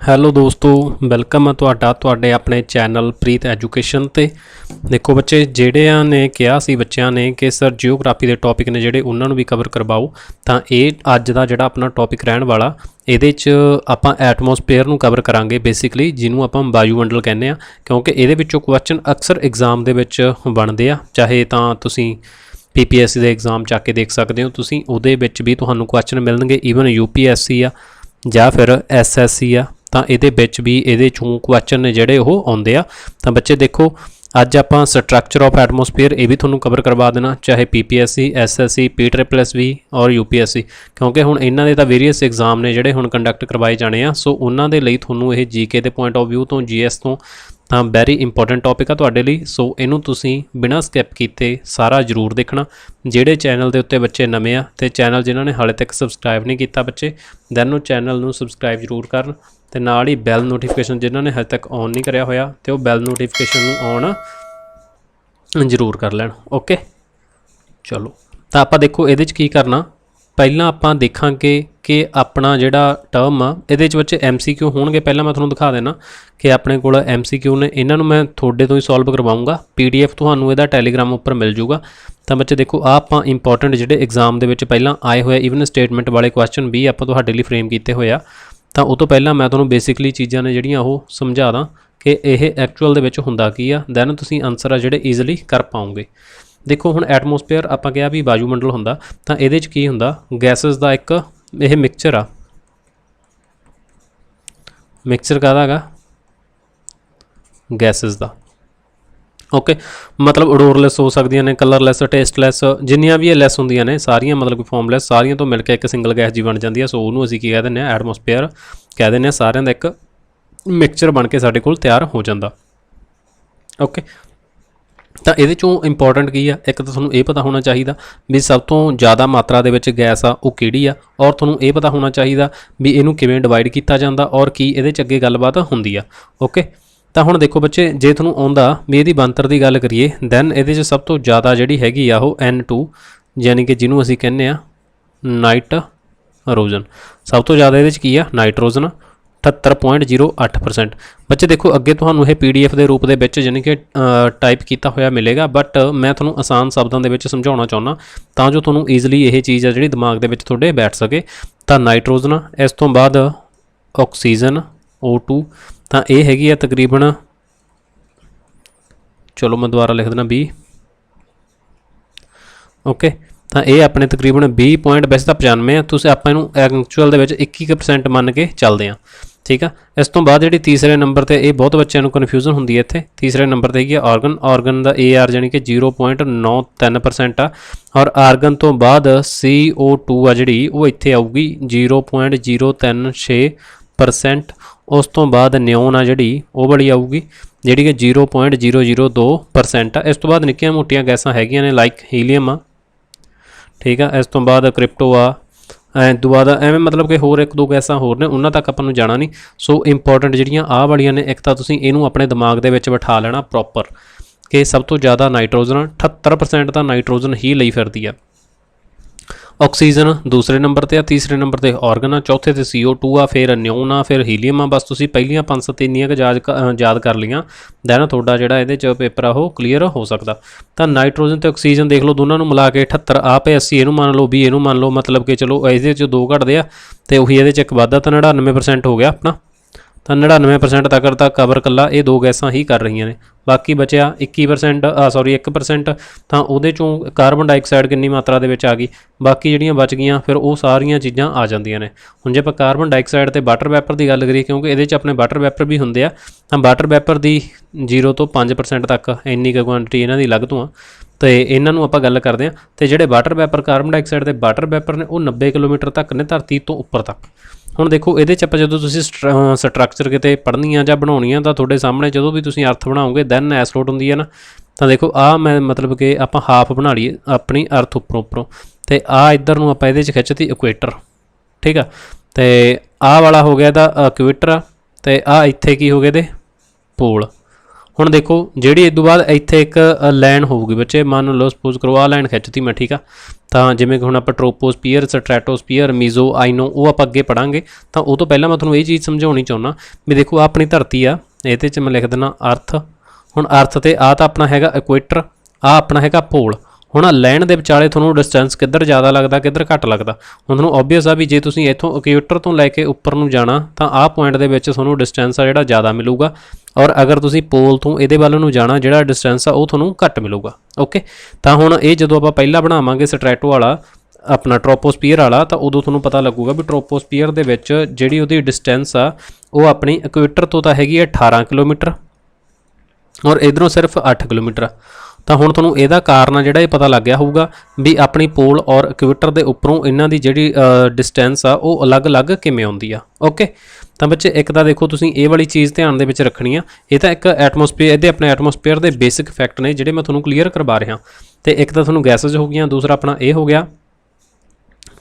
Hello ਦੋਸਤੋ, welcome ਹੈ ਤੁਹਾਡੇ ਆਪਣੇ ਚੈਨਲ ਪ੍ਰੀਤ ਐਜੂਕੇਸ਼ਨ 'ਤੇ। ਦੇਖੋ ਬੱਚੇ, ਜਿਹੜਿਆਂ ਨੇ ਕਿਹਾ ਸੀ ਬੱਚਿਆਂ ਨੇ ਕਿ ਸਰ ਜਿਓਗ੍ਰਾਫੀ ਦੇ ਟੌਪਿਕ ਨੇ ਜਿਹੜੇ ਉਹਨਾਂ ਨੂੰ ਵੀ ਕਵਰ ਕਰਵਾਓ, ਤਾਂ ਇਹ ਅੱਜ ਦਾ ਜਿਹੜਾ ਆਪਣਾ ਟੌਪਿਕ ਰਹਿਣ ਵਾਲਾ, ਇਹਦੇ 'ਚ ਆਪਾਂ ਐਟਮੋਸਫੇਅਰ ਨੂੰ ਕਵਰ ਕਰਾਂਗੇ ਬੇਸਿਕਲੀ, ਜਿਹਨੂੰ ਆਪਾਂ ਵਾਯੂਮੰਡਲ ਕਹਿੰਦੇ ਆ। ਕਿਉਂਕਿ ਇਹਦੇ ਵਿੱਚੋਂ ਕੁਐਸਚਨ ਅਕਸਰ ਐਗਜ਼ਾਮ ਦੇ ਵਿੱਚ ਬਣਦੇ ਆ, ਚਾਹੇ ਤਾਂ ਤੁਸੀਂ PPSC ਦੇ ਐਗਜ਼ਾਮ ਚੱਕ ਕੇ ਦੇਖ ਸਕਦੇ ਹੋ, ਤੁਸੀਂ ਉਹਦੇ ਵਿੱਚ ਵੀ ਤੁਹਾਨੂੰ ਕੁਐਸਚਨ ਮਿਲਣਗੇ। ਈਵਨ UPSC ਆ ਜਾਂ ਫਿਰ SSC ਆ, ਤਾਂ ਇਹਦੇ ਵਿੱਚ ਵੀ ਇਹਦੇ ਚੋਂ ਕੁਐਸਚਨ ਨੇ ਜਿਹੜੇ ਉਹ ਆਉਂਦੇ ਆ। ਤਾਂ ਬੱਚੇ ਦੇਖੋ, ਅੱਜ ਆਪਾਂ ਸਟਰਕਚਰ ਆਫ ਐਟਮੋਸਫੇਅਰ ਇਹ ਵੀ ਤੁਹਾਨੂੰ ਕਵਰ ਕਰਵਾ ਦੇਣਾ, ਚਾਹੇ PPSC SSC PSSB ਔਰ UPSC, ਕਿਉਂਕਿ ਹੁਣ ਇਹਨਾਂ ਦੇ ਤਾਂ ਵੇਰੀਅਸ ਐਗਜ਼ਾਮ ਨੇ ਜਿਹੜੇ ਹੁਣ ਕੰਡਕਟ ਕਰਵਾਏ ਜਾਣੇ ਆ। ਸੋ ਉਹਨਾਂ ਦੇ ਲਈ ਤੁਹਾਨੂੰ ਇਹ GK ਦੇ ਪੁਆਇੰਟ ਆਫ ਵਿਊ ਤੋਂ, GS ਤੋਂ, ਤਾਂ ਵੈਰੀ ਇੰਪੋਰਟੈਂਟ ਟੌਪਿਕ ਆ ਤੁਹਾਡੇ ਲਈ। ਸੋ ਇਹਨੂੰ ਤੁਸੀਂ ਬਿਨਾਂ ਸਕਿਪ ਕੀਤੇ ਸਾਰਾ ਜ਼ਰੂਰ ਦੇਖਣਾ। ਜਿਹੜੇ ਚੈਨਲ ਦੇ ਉੱਤੇ ਬੱਚੇ ਨਵੇਂ ਆ ਅਤੇ ਚੈਨਲ ਜਿਨ੍ਹਾਂ ਨੇ ਹਾਲੇ ਤੱਕ ਸਬਸਕ੍ਰਾਈਬ ਨਹੀਂ ਕੀਤਾ ਬੱਚੇ, ਦੈਨ ਉਹ ਚੈਨਲ ਨੂੰ ਸਬਸਕ੍ਰਾਈਬ ਜ਼ਰੂਰ ਕਰਨ, ਅਤੇ ਨਾਲ ਹੀ ਬੈਲ ਨੋਟੀਫਿਕੇਸ਼ਨ ਜਿਨ੍ਹਾਂ ਨੇ ਹਜੇ ਤੱਕ ਔਨ ਨਹੀਂ ਕਰਿਆ ਹੋਇਆ, ਅਤੇ ਉਹ ਬੈਲ ਨੋਟੀਫਿਕੇਸ਼ਨ ਨੂੰ ਔਨ ਜ਼ਰੂਰ ਕਰ ਲੈਣ। ਓਕੇ, ਚਲੋ ਤਾਂ ਆਪਾਂ ਦੇਖੋ ਇਹਦੇ 'ਚ ਕੀ ਕਰਨਾ। ਪਹਿਲਾਂ ਆਪਾਂ ਦੇਖਾਂਗੇ ਕਿ ਆਪਣਾ ਜਿਹੜਾ ਟਰਮ ਆ ਇਹਦੇ 'ਚ ਬੱਚੇ MCQ ਹੋਣਗੇ। ਪਹਿਲਾਂ ਮੈਂ ਤੁਹਾਨੂੰ ਦਿਖਾ ਦੇਣਾ ਕਿ ਆਪਣੇ ਕੋਲ MCQ ਨੇ, ਇਹਨਾਂ ਨੂੰ ਮੈਂ ਤੁਹਾਡੇ ਤੋਂ ਹੀ ਸੋਲਵ ਕਰਵਾਊਂਗਾ। PDF ਤੁਹਾਨੂੰ ਇਹਦਾ ਟੈਲੀਗ੍ਰਾਮ ਉੱਪਰ ਮਿਲ ਜੂਗਾ। ਤਾਂ ਬੱਚੇ ਦੇਖੋ, ਆਹ ਆਪਾਂ ਇੰਪੋਰਟੈਂਟ ਜਿਹੜੇ ਐਗਜ਼ਾਮ ਦੇ ਵਿੱਚ ਪਹਿਲਾਂ ਆਏ ਹੋਏ ਈਵਨ ਸਟੇਟਮੈਂਟ ਵਾਲੇ ਕੁਐਸਚਨ ਵੀ ਆਪਾਂ ਤੁਹਾਡੇ ਲਈ ਫਰੇਮ ਕੀਤੇ ਹੋਏ ਆ। ਤਾਂ ਉਹ ਤੋਂ ਪਹਿਲਾਂ ਮੈਂ ਤੁਹਾਨੂੰ ਬੇਸਿਕਲੀ ਚੀਜ਼ਾਂ ਨੇ ਜਿਹੜੀਆਂ ਉਹ ਸਮਝਾ ਦਾਂ ਕਿ ਇਹ ਐਕਚੁਅਲ ਦੇ ਵਿੱਚ ਹੁੰਦਾ ਕੀ ਆ, ਦੈਨ ਤੁਸੀਂ ਆਨਸਰ ਆ ਜਿਹੜੇ ਈਜ਼ੀਲੀ ਕਰ ਪਾਓਗੇ। ਦੇਖੋ ਹੁਣ ਐਟਮੋਸਫੇਅਰ ਆਪਾਂ ਕਿਹਾ ਵੀ ਵਾਯੂਮੰਡਲ ਹੁੰਦਾ, ਤਾਂ ਇਹਦੇ 'ਚ ਕੀ ਹੁੰਦਾ, ਗੈਸਸ ਦਾ ਇੱਕ ਇਹ ਮਿਕਸਚਰ ਆ। ਮਿਕਸਚਰ ਕਾਹਦਾ ਹੈਗਾ? ਗੈਸਸ ਦਾ। ਓਕੇ, ਮਤਲਬ ਅਡੋਰਲੈਸ ਹੋ ਸਕਦੀਆਂ ਨੇ, ਕਲਰਲੈਸ, ਟੇਸਟਲੈਸ, ਜਿੰਨੀਆਂ ਵੀ ਇਹ ਲੈਸ ਹੁੰਦੀਆਂ ਨੇ ਸਾਰੀਆਂ, ਮਤਲਬ ਕਿ ਫਾਰਮਲੈਸ, ਸਾਰੀਆਂ ਤੋਂ ਮਿਲ ਕੇ ਇੱਕ ਸਿੰਗਲ ਗੈਸ ਜੀ ਬਣ ਜਾਂਦੀ ਹੈ। ਸੋ ਉਹਨੂੰ ਅਸੀਂ ਕੀ ਕਹਿ ਦਿੰਦੇ ਹਾਂ? ਐਟਮੋਸਫੇਅਰ ਕਹਿ ਦਿੰਦੇ ਹਾਂ। ਸਾਰਿਆਂ ਦਾ ਇੱਕ ਮਿਕਸਚਰ ਬਣ ਕੇ ਸਾਡੇ ਕੋਲ ਤਿਆਰ ਹੋ ਜਾਂਦਾ। ਓਕੇ, ਤਾਂ ਇਹਦੇ 'ਚੋਂ ਇੰਪੋਰਟੈਂਟ ਕੀ ਆ? ਇੱਕ ਤਾਂ ਤੁਹਾਨੂੰ ਇਹ ਪਤਾ ਹੋਣਾ ਚਾਹੀਦਾ ਵੀ ਸਭ ਤੋਂ ਜ਼ਿਆਦਾ ਮਾਤਰਾ ਦੇ ਵਿੱਚ ਗੈਸ ਆ ਉਹ ਕਿਹੜੀ ਆ, ਔਰ ਤੁਹਾਨੂੰ ਇਹ ਪਤਾ ਹੋਣਾ ਚਾਹੀਦਾ ਵੀ ਇਹਨੂੰ ਕਿਵੇਂ ਡਿਵਾਈਡ ਕੀਤਾ ਜਾਂਦਾ ਔਰ ਕੀ ਇਹਦੇ 'ਚ ਅੱਗੇ ਗੱਲਬਾਤ ਹੁੰਦੀ ਆ। ਓਕੇ, ਤਾਂ ਹੁਣ ਦੇਖੋ ਬੱਚੇ, ਜੇ ਤੁਹਾਨੂੰ ਆਉਂਦਾ ਵੀ ਇਹਦੀ ਬਣਤਰ ਦੀ ਗੱਲ ਕਰੀਏ, ਦੈਨ ਇਹਦੇ 'ਚ ਸਭ ਤੋਂ ਜ਼ਿਆਦਾ ਜਿਹੜੀ ਹੈਗੀ ਆ ਉਹ N2, ਯਾਨੀ ਕਿ ਜਿਹਨੂੰ ਅਸੀਂ ਕਹਿੰਦੇ ਆ ਨਾਈਟਰੋਜਨ। ਸਭ ਤੋਂ ਜ਼ਿਆਦਾ ਇਹਦੇ 'ਚ ਕੀ ਆ? ਨਾਈਟਰੋਜਨ, 78.08%। ਬੱਚੇ ਦੇਖੋ, ਅੱਗੇ ਤੁਹਾਨੂੰ ਇਹ PDF ਦੇ ਰੂਪ ਦੇ ਵਿੱਚ ਯਾਨੀ ਕਿ ਟਾਈਪ ਕੀਤਾ ਹੋਇਆ ਮਿਲੇਗਾ, ਬਟ ਮੈਂ ਤੁਹਾਨੂੰ ਆਸਾਨ ਸ਼ਬਦਾਂ ਦੇ ਵਿੱਚ ਸਮਝਾਉਣਾ ਚਾਹੁੰਦਾ ਤਾਂ ਜੋ ਤੁਹਾਨੂੰ ਈਜ਼ੀਲੀ ਇਹ ਚੀਜ਼ ਆ ਜਿਹੜੀ ਦਿਮਾਗ ਦੇ ਵਿੱਚ ਤੁਹਾਡੇ ਬੈਠ ਸਕੇ। ਤਾਂ ਨਾਈਟਰੋਜਨ, ਇਸ ਤੋਂ ਬਾਅਦ ਆਕਸੀਜਨ O2, ਤਾਂ ਇਹ ਹੈਗੀ ਆ ਤਕਰੀਬਨ, ਚਲੋ ਮੈਂ ਦੁਬਾਰਾ ਲਿਖ ਦਿੰਦਾ 20। ਓਕੇ, ਤਾਂ ਇਹ ਆਪਣੇ ਤਕਰੀਬਨ 20 ਵੈਸੇ ਤਾਂ 95 ਆ, ਤੁਸੀਂ ਆਪਾਂ ਇਹਨੂੰ ਐਕਚੁਅਲ ਦੇ ਵਿੱਚ 21% ਮੰਨ ਕੇ ਚੱਲਦੇ ਹਾਂ। ਠੀਕ ਆ, ਇਸ ਤੋਂ ਬਾਅਦ ਜਿਹੜੀ ਤੀਸਰੇ ਨੰਬਰ 'ਤੇ, ਇਹ ਬਹੁਤ ਬੱਚਿਆਂ ਨੂੰ ਕਨਫਿਊਜ਼ਨ ਹੁੰਦੀ ਹੈ ਇੱਥੇ, ਤੀਸਰੇ ਨੰਬਰ 'ਤੇ ਹੈਗੀ ਆ ਆਰਗਨ ਦਾ AR ਜਾਣੀ ਕਿ 0.93% ਆ, ਔਰ ਆਰਗਨ ਤੋਂ ਬਾਅਦ CO2 ਆ ਜਿਹੜੀ ਉਹ ਇੱਥੇ ਆਊਗੀ 0.036%। ਉਸ ਤੋਂ ਬਾਅਦ ਨਿਓਨ ਆ ਜਿਹੜੀ ਉਹ ਬੜੀ ਆਊਗੀ ਜਿਹੜੀ ਕਿ 0.002% ਆ। ਇਸ ਤੋਂ ਬਾਅਦ ਨਿੱਕੀਆਂ ਮੋਟੀਆਂ ਗੈਸਾਂ ਹੈਗੀਆਂ ਨੇ ਲਾਈਕ ਹੀਲੀਅਮ ਆ। ਠੀਕ ਆ, ਇਸ ਤੋਂ ਬਾਅਦ ਕ੍ਰਿਪਟੋ ਆ, ਤੋਂ ਬਾਅਦ ਐਵੇਂ ਮਤਲਬ ਕਿ ਹੋਰ 1-2 ਗੈਸਾਂ ਹੋਰ ਨੇ, ਉਹਨਾਂ ਤੱਕ ਆਪਾਂ ਨੂੰ ਜਾਣਾ ਨਹੀਂ। ਸੋ ਇੰਪੋਰਟੈਂਟ ਜਿਹੜੀਆਂ ਆਹ ਵਾਲੀਆਂ ਨੇ, ਇੱਕ ਤਾਂ ਤੁਸੀਂ ਇਹਨੂੰ ਆਪਣੇ ਦਿਮਾਗ ਦੇ ਵਿੱਚ ਬਿਠਾ ਲੈਣਾ ਪ੍ਰੋਪਰ ਕਿ ਸਭ ਤੋਂ ਜ਼ਿਆਦਾ ਨਾਈਟਰੋਜਨ, 78% ਤਾਂ ਨਾਈਟਰੋਜਨ ਹੀ ਲਈ ਫਿਰਦੀ ਆ। ਆਕਸੀਜਨ ਦੂਸਰੇ ਨੰਬਰ 'ਤੇ ਆ, ਤੀਸਰੇ ਨੰਬਰ 'ਤੇ ਆਰਗਨ ਆ, ਚੌਥੇ 'ਤੇ CO2 ਆ, ਫਿਰ ਨਿਓਨ ਆ, ਫਿਰ ਹੀਲੀਅਮ ਆ। ਬਸ ਤੁਸੀਂ ਪਹਿਲੀਆਂ 5-7 ਇੰਨੀਆਂ ਕੁ ਯਾਦ ਕਰ ਲਈਆਂ, ਦੈਨ ਤੁਹਾਡਾ ਜਿਹੜਾ ਇਹਦੇ 'ਚ ਪੇਪਰ ਆ ਉਹ ਕਲੀਅਰ ਹੋ ਸਕਦਾ। ਤਾਂ ਨਾਈਟਰੋਜਨ ਅਤੇ ਆਕਸੀਜਨ ਦੇਖ ਲਓ, ਦੋਨਾਂ ਨੂੰ ਮਿਲਾ ਕੇ 78 ਆਪੇ 80 ਇਹਨੂੰ ਮੰਨ ਲਓ, 20 ਇਹਨੂੰ ਮੰਨ ਲਓ, ਮਤਲਬ ਕਿ ਚਲੋ ਇਹਦੇ 'ਚ 2 ਘਟਦੇ ਆ ਅਤੇ ਉਹੀ ਇਹਦੇ 'ਚ ਇੱਕ ਵਾਧਾ, ਤਾਂ 99% ਹੋ ਗਿਆ ਆਪਣਾ। ਤਾਂ 99% ਤੱਕ ਤਾਂ ਕਵਰ ਇਕੱਲਾ ਇਹ 2 ਗੈਸਾਂ ਹੀ ਕਰ ਰਹੀਆਂ ਨੇ। ਬਾਕੀ ਬਚਿਆ 1%, ਤਾਂ ਉਹਦੇ 'ਚੋਂ ਕਾਰਬਨ ਡਾਈਆਕਸਾਈਡ ਕਿੰਨੀ ਮਾਤਰਾ ਦੇ ਵਿੱਚ ਆ ਗਈ, ਬਾਕੀ ਜਿਹੜੀਆਂ ਬਚ ਗਈਆਂ ਫਿਰ ਉਹ ਸਾਰੀਆਂ ਚੀਜ਼ਾਂ ਆ ਜਾਂਦੀਆਂ ਨੇ। ਹੁਣ ਜੇ ਆਪਾਂ ਕਾਰਬਨ ਡਾਈਆਕਸਾਈਡ ਅਤੇ ਵਾਟਰ ਵੈਪਰ ਦੀ ਗੱਲ ਕਰੀਏ, ਕਿਉਂਕਿ ਇਹਦੇ 'ਚ ਆਪਣੇ ਵਾਟਰ ਵੈਪਰ ਵੀ ਹੁੰਦੇ ਆ, ਤਾਂ ਵਾਟਰ ਵੈਪਰ ਦੀ 0 ਤੋਂ 5% ਤੱਕ ਇੰਨੀ ਕੁ ਕੁਆਂਟਿਟੀ ਇਹਨਾਂ ਦੀ ਅਲੱਗ ਤੋਂ ਆ, ਅਤੇ ਇਹਨਾਂ ਨੂੰ ਆਪਾਂ ਗੱਲ ਕਰਦੇ ਹਾਂ। ਅਤੇ ਜਿਹੜੇ ਵਾਟਰ ਵੈਪਰ, ਕਾਰਬਨ ਡਾਈਆਕਸਾਈਡ ਦੇ ਵਾਟਰ ਵੈਪਰ ਨੇ, ਉਹ 90 ਕਿਲੋਮੀਟਰ ਤੱਕ ਨੇ ਧਰਤੀ ਤੋਂ ਉੱਪਰ ਤੱਕ। ਹੁਣ ਦੇਖੋ, ਇਹਦੇ 'ਚ ਆਪਾਂ ਜਦੋਂ ਤੁਸੀਂ ਸਟਰਕਚਰ ਕਿਤੇ ਪੜ੍ਹਨੀ ਆ ਜਾਂ ਬਣਾਉਣੀ ਆ, ਤਾਂ ਤੁਹਾਡੇ ਸਾਹਮਣੇ ਜਦੋਂ ਵੀ ਤੁਸੀਂ ਅਰਥ ਬਣਾਓਗੇ ਦੈਨ ਐਸ ਲੋਡ ਹੁੰਦੀ ਹੈ ਨਾ। ਤਾਂ ਦੇਖੋ, ਆਹ ਮੈਂ ਮਤਲਬ ਕਿ ਆਪਾਂ ਹਾਫ ਬਣਾ ਲਈਏ ਆਪਣੀ ਅਰਥ ਉੱਪਰੋਂ, ਅਤੇ ਆਹ ਇੱਧਰ ਨੂੰ ਆਪਾਂ ਇਹਦੇ 'ਚ ਖਿੱਚਤੀ ਇਕੁਏਟਰ। ਠੀਕ ਆ, ਅਤੇ ਆਹ ਵਾਲਾ ਹੋ ਗਿਆ ਇਹਦਾ ਇਕੁਏਟਰ ਆ, ਅਤੇ ਆਹ ਇੱਥੇ ਕੀ ਹੋ ਗਏ ਇਹਦੇ? ਪੋਲ। ਹੁਣ देखो ਜਿਹੜੀ ਇਸ ਤੋਂ ਬਾਅਦ ਇੱਥੇ ਇੱਕ ਲਾਈਨ ਹੋਊਗੀ ਬੱਚੇ, ਮੰਨ ਲਓ ਸਪੋਜ਼ ਕਰੋ ਆਹ ਲਾਈਨ ਖਿੱਚਤੀ ਮੈਂ, ਠੀਕ ਆ। ਤਾਂ ਜਿਵੇਂ ਕਿ ਹੁਣ ਆਪਾਂ ਟ੍ਰੋਪੋਸਫੀਅਰ, ਸਟ੍ਰੈਟੋਸਫੀਅਰ, ਮੀਜ਼ੋ, ਆਈਨੋ ਉਹ ਆਪਾਂ ਅੱਗੇ ਪੜਾਂਗੇ। ਤਾਂ ਉਹ ਤੋਂ ਪਹਿਲਾਂ ਮੈਂ ਤੁਹਾਨੂੰ ਇਹ ਚੀਜ਼ ਸਮਝਾਉਣੀ ਚਾਹੁੰਦਾ ਵੀ ਦੇਖੋ ਆਪਣੀ ਧਰਤੀ ਆ, ਇਹਦੇ 'ਚ ਮੈਂ ਲਿਖ ਦਿੰਦਾ ਅਰਥ। ਹੁਣ ਅਰਥ ਤੇ ਆ ਤਾਂ ਆਪਣਾ ਹੈਗਾ ਇਕੁਏਟਰ, ਆ ਆਪਣਾ ਹੈਗਾ ਪੋਲ। ਹੁਣ ਲਾਈਨ ਦੇ ਵਿਚਾਲੇ ਤੁਹਾਨੂੰ ਡਿਸਟੈਂਸ ਕਿੱਧਰ ਜ਼ਿਆਦਾ ਲੱਗਦਾ, ਕਿੱਧਰ ਘੱਟ ਲੱਗਦਾ? ਹੁਣ ਤੁਹਾਨੂੰ ਓਬਵੀਅਸ ਆ ਵੀ ਜੇ ਤੁਸੀਂ ਇੱਥੋਂ ਇਕੁਏਟਰ ਤੋਂ ਲੈ ਕੇ ਉੱਪਰ ਨੂੰ ਜਾਣਾ ਤਾਂ ਆਹ ਪੁਆਇੰਟ ਦੇ ਵਿੱਚ ਤੁਹਾਨੂੰ ਡਿਸਟੈਂਸ ਆ ਜਿਹੜਾ ਜ਼ਿਆਦਾ ਮਿਲੂਗਾ, ਔਰ ਅਗਰ ਤੁਸੀਂ ਪੋਲ ਤੋਂ ਇਹਦੇ ਵੱਲ ਨੂੰ ਜਾਣਾ ਜਿਹੜਾ ਡਿਸਟੈਂਸ ਆ ਉਹ ਤੁਹਾਨੂੰ ਘੱਟ ਮਿਲੂਗਾ। ਓਕੇ, ਤਾਂ ਹੁਣ ਇਹ ਜਦੋਂ ਆਪਾਂ ਪਹਿਲਾਂ ਬਣਾਵਾਂਗੇ ਸਟ੍ਰੈਟੋ ਵਾਲਾ ਆਪਣਾ ਟ੍ਰੋਪੋਸਫੀਅਰ ਵਾਲਾ, ਤਾਂ ਉਦੋਂ ਤੁਹਾਨੂੰ ਪਤਾ ਲੱਗੂਗਾ ਵੀ ਟ੍ਰੋਪੋਸਫੀਅਰ ਦੇ ਵਿੱਚ ਜਿਹੜੀ ਉਹਦੀ ਡਿਸਟੈਂਸ ਆ ਉਹ ਆਪਣੀ ਇਕੁਏਟਰ ਤੋਂ ਤਾਂ ਹੈਗੀ ਹੈ 18 ਕਿਲੋਮੀਟਰ ਔਰ ਇਧਰੋਂ ਸਿਰਫ 8 ਕਿਲੋਮੀਟਰ ਆ। ਤਾਂ ਹੁਣ ਤੁਹਾਨੂੰ ਇਹਦਾ ਕਾਰਨ ਆ ਜਿਹੜਾ ਇਹ ਪਤਾ ਲੱਗ ਗਿਆ ਹੋਊਗਾ ਵੀ ਆਪਣੀ ਪੋਲ ਔਰ ਇਕੁਏਟਰ ਦੇ ਉੱਪਰੋਂ ਇਹਨਾਂ ਦੀ ਜਿਹੜੀ ਡਿਸਟੈਂਸ ਆ ਉਹ ਅਲੱਗ-ਅਲੱਗ ਕਿਵੇਂ ਆਉਂਦੀ ਆ। ਓਕੇ, ਤਾਂ ਬੱਚੇ ਇੱਕ ਤਾਂ ਦੇਖੋ ਤੁਸੀਂ ਇਹ ਵਾਲੀ ਚੀਜ਼ ਧਿਆਨ ਦੇ ਵਿੱਚ ਰੱਖਣੀ ਆ, ਇਹ ਤਾਂ ਇੱਕ ਐਟਮੋਸਫੀਅਰ, ਇਹਦੇ ਆਪਣੇ ਐਟਮੋਸਫੀਅਰ ਦੇ ਬੇਸਿਕ ਫੈਕਟ ਨੇ ਜਿਹੜੇ ਮੈਂ ਤੁਹਾਨੂੰ ਕਲੀਅਰ ਕਰਵਾ ਰਿਹਾ। ਤੇ ਇੱਕ ਤਾਂ ਤੁਹਾਨੂੰ ਗੈਸਸ ਹੋ ਗਈਆਂ, ਦੂਸਰਾ ਆਪਣਾ ਇਹ ਹੋ ਗਿਆ,